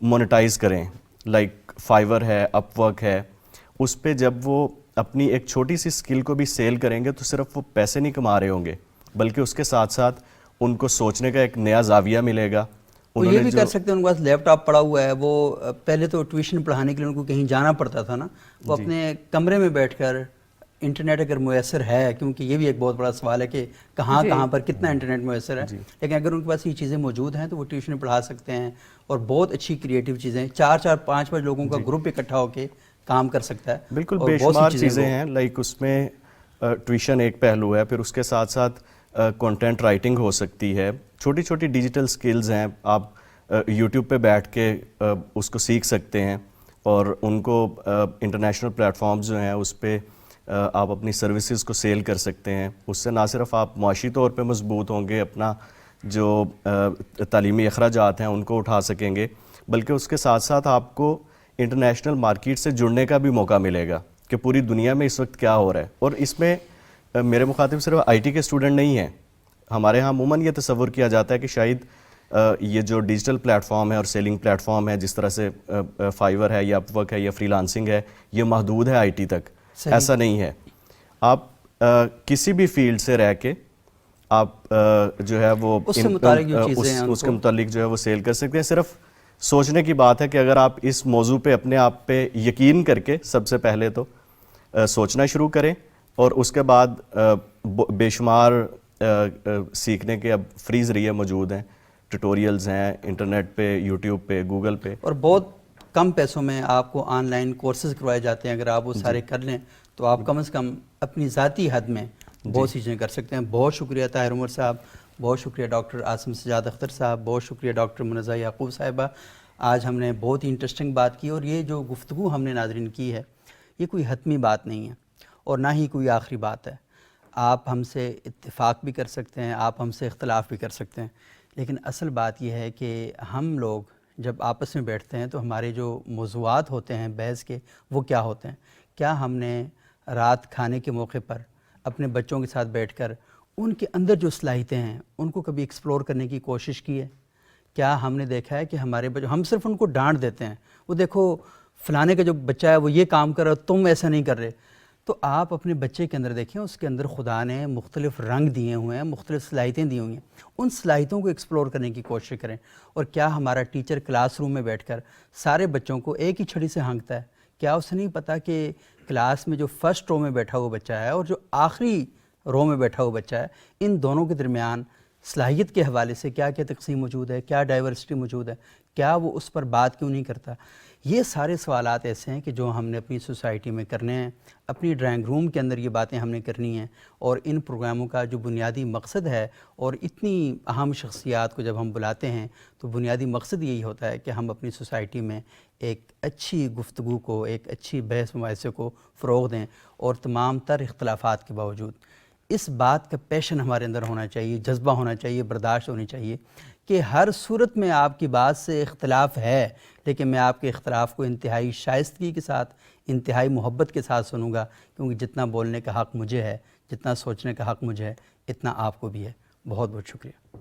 مونیٹائز کریں. لائک فائیور ہے, اپ ورک ہے. اس پہ جب وہ اپنی ایک چھوٹی سی سکل کو بھی سیل کریں گے تو صرف وہ پیسے نہیں کما رہے ہوں گے, بلکہ اس کے ساتھ ساتھ ان کو سوچنے کا ایک نیا زاویہ ملے گا. وہ یہ بھی کر سکتے ہیں, ان کے پاس لیپ ٹاپ پڑا ہوا ہے. وہ پہلے تو ٹیوشن پڑھانے کے لیے ان کو کہیں جانا پڑتا تھا نا, وہ اپنے کمرے میں بیٹھ کر انٹرنیٹ اگر میسر ہے, کیونکہ یہ بھی ایک بہت بڑا سوال ہے کہ کہاں پر کتنا انٹرنیٹ میسر ہے, لیکن اگر ان کے پاس یہ چیزیں موجود ہیں تو وہ ٹیوشن پڑھا سکتے ہیں اور بہت اچھی کریٹیو چیزیں, 5 لوگوں کا گروپ اکٹھا ہو کے کام کر سکتا ہے. بالکل بے شمار چیزیں ہیں. لائک اس میں ٹیوشن ایک پہلو ہے, پھر اس کے ساتھ ساتھ کنٹینٹ رائٹنگ ہو سکتی ہے, چھوٹی چھوٹی ڈیجیٹل سکلز ہیں, آپ یوٹیوب پہ بیٹھ کے اس کو سیکھ سکتے ہیں اور ان کو انٹرنیشنل پلیٹ فارمز جو ہیں اس پہ آپ اپنی سروسز کو سیل کر سکتے ہیں. اس سے نہ صرف آپ معاشی طور پہ مضبوط ہوں گے, اپنا جو تعلیمی اخراجات ہیں ان کو اٹھا سکیں گے, بلکہ اس کے ساتھ ساتھ آپ کو انٹرنیشنل مارکیٹ سے جڑنے کا بھی موقع ملے گا کہ پوری دنیا میں اس وقت کیا ہو رہا ہے. اور اس میں میرے مخاطب صرف آئی ٹی کے اسٹوڈنٹ نہیں ہیں. ہمارے ہاں عموماً یہ تصور کیا جاتا ہے کہ شاید یہ جو ڈیجیٹل پلیٹ فارم ہے اور سیلنگ پلیٹ فارم ہے, جس طرح سے فائیور ہے یا اپ ورک ہے یا فری لانسنگ ہے, یہ محدود ہے آئی ٹی تک. ایسا نہیں ہے. آپ کسی بھی فیلڈ سے رہ کے آپ جو ہے وہ اس کے متعلق جو ہے وہ سیل کر سکتے ہیں. صرف سوچنے کی بات ہے کہ اگر آپ اس موضوع پہ اپنے آپ پہ یقین کر کے سب سے پہلے تو سوچنا شروع کریں, اور اس کے بعد بے شمار سیکھنے کے اب فری ذریعے موجود ہیں, ٹیوٹوریلز ہیں انٹرنیٹ پہ, یوٹیوب پہ, گوگل پہ, اور بہت کم پیسوں میں آپ کو آن لائن کورسز کروائے جاتے ہیں. اگر آپ وہ سارے کر لیں تو آپ کم از کم اپنی ذاتی حد میں بہت سی چیزیں کر سکتے ہیں. بہت شکریہ طاہر عمر صاحب, بہت شکریہ ڈاکٹر عاصم سجاد اختر صاحب, بہت شکریہ ڈاکٹر منزہ یعقوب صاحبہ. آج ہم نے بہت ہی انٹرسٹنگ بات کی, اور یہ جو گفتگو ہم نے ناظرین کی ہے یہ کوئی حتمی بات نہیں ہے اور نہ ہی کوئی آخری بات ہے. آپ ہم سے اتفاق بھی کر سکتے ہیں, آپ ہم سے اختلاف بھی کر سکتے ہیں, لیکن اصل بات یہ ہے کہ ہم لوگ جب آپس میں بیٹھتے ہیں تو ہمارے جو موضوعات ہوتے ہیں بحث کے وہ کیا ہوتے ہیں. کیا ہم نے رات کھانے کے موقع پر اپنے بچوں کے ساتھ بیٹھ کر ان کے اندر جو صلاحیتیں ہیں ان کو کبھی ایکسپلور کرنے کی کوشش کی ہے؟ کیا ہم نے دیکھا ہے کہ ہمارے بچے, ہم صرف ان کو ڈانٹ دیتے ہیں, وہ دیکھو فلانے کا جو بچہ ہے وہ یہ کام کر رہا ہے, تم ایسا نہیں کر رہے. تو آپ اپنے بچے کے اندر دیکھیں, اس کے اندر خدا نے مختلف رنگ دیے ہوئے ہیں, مختلف صلاحیتیں دی ہوئی ہیں, ان صلاحیتوں کو ایکسپلور کرنے کی کوشش کریں. اور کیا ہمارا ٹیچر کلاس روم میں بیٹھ کر سارے بچوں کو ایک ہی چھڑی سے ہانکتا ہے؟ کیا اسے نہیں پتہ کہ کلاس میں جو فرسٹ رو میں بیٹھا ہوا بچہ ہے اور جو آخری رو میں بیٹھا ہوا بچہ ہے, ان دونوں کے درمیان صلاحیت کے حوالے سے کیا کیا تقسیم موجود ہے, کیا ڈائیورسٹی موجود ہے, کیا وہ اس پر بات کیوں نہیں کرتا؟ یہ سارے سوالات ایسے ہیں کہ جو ہم نے اپنی سوسائٹی میں کرنے ہیں, اپنی ڈرائنگ روم کے اندر یہ باتیں ہم نے کرنی ہیں. اور ان پروگراموں کا جو بنیادی مقصد ہے, اور اتنی اہم شخصیات کو جب ہم بلاتے ہیں تو بنیادی مقصد یہی ہوتا ہے کہ ہم اپنی سوسائٹی میں ایک اچھی گفتگو کو, ایک اچھی بحث مباحثے کو فروغ دیں, اور تمام تر اختلافات کے باوجود اس بات کا پیشن ہمارے اندر ہونا چاہیے, جذبہ ہونا چاہیے, برداشت ہونی چاہیے کہ ہر صورت میں آپ کی بات سے اختلاف ہے, لیکن میں آپ کے اختلاف کو انتہائی شائستگی کے ساتھ, انتہائی محبت کے ساتھ سنوں گا, کیونکہ جتنا بولنے کا حق مجھے ہے, جتنا سوچنے کا حق مجھے ہے, اتنا آپ کو بھی ہے. بہت بہت شکریہ.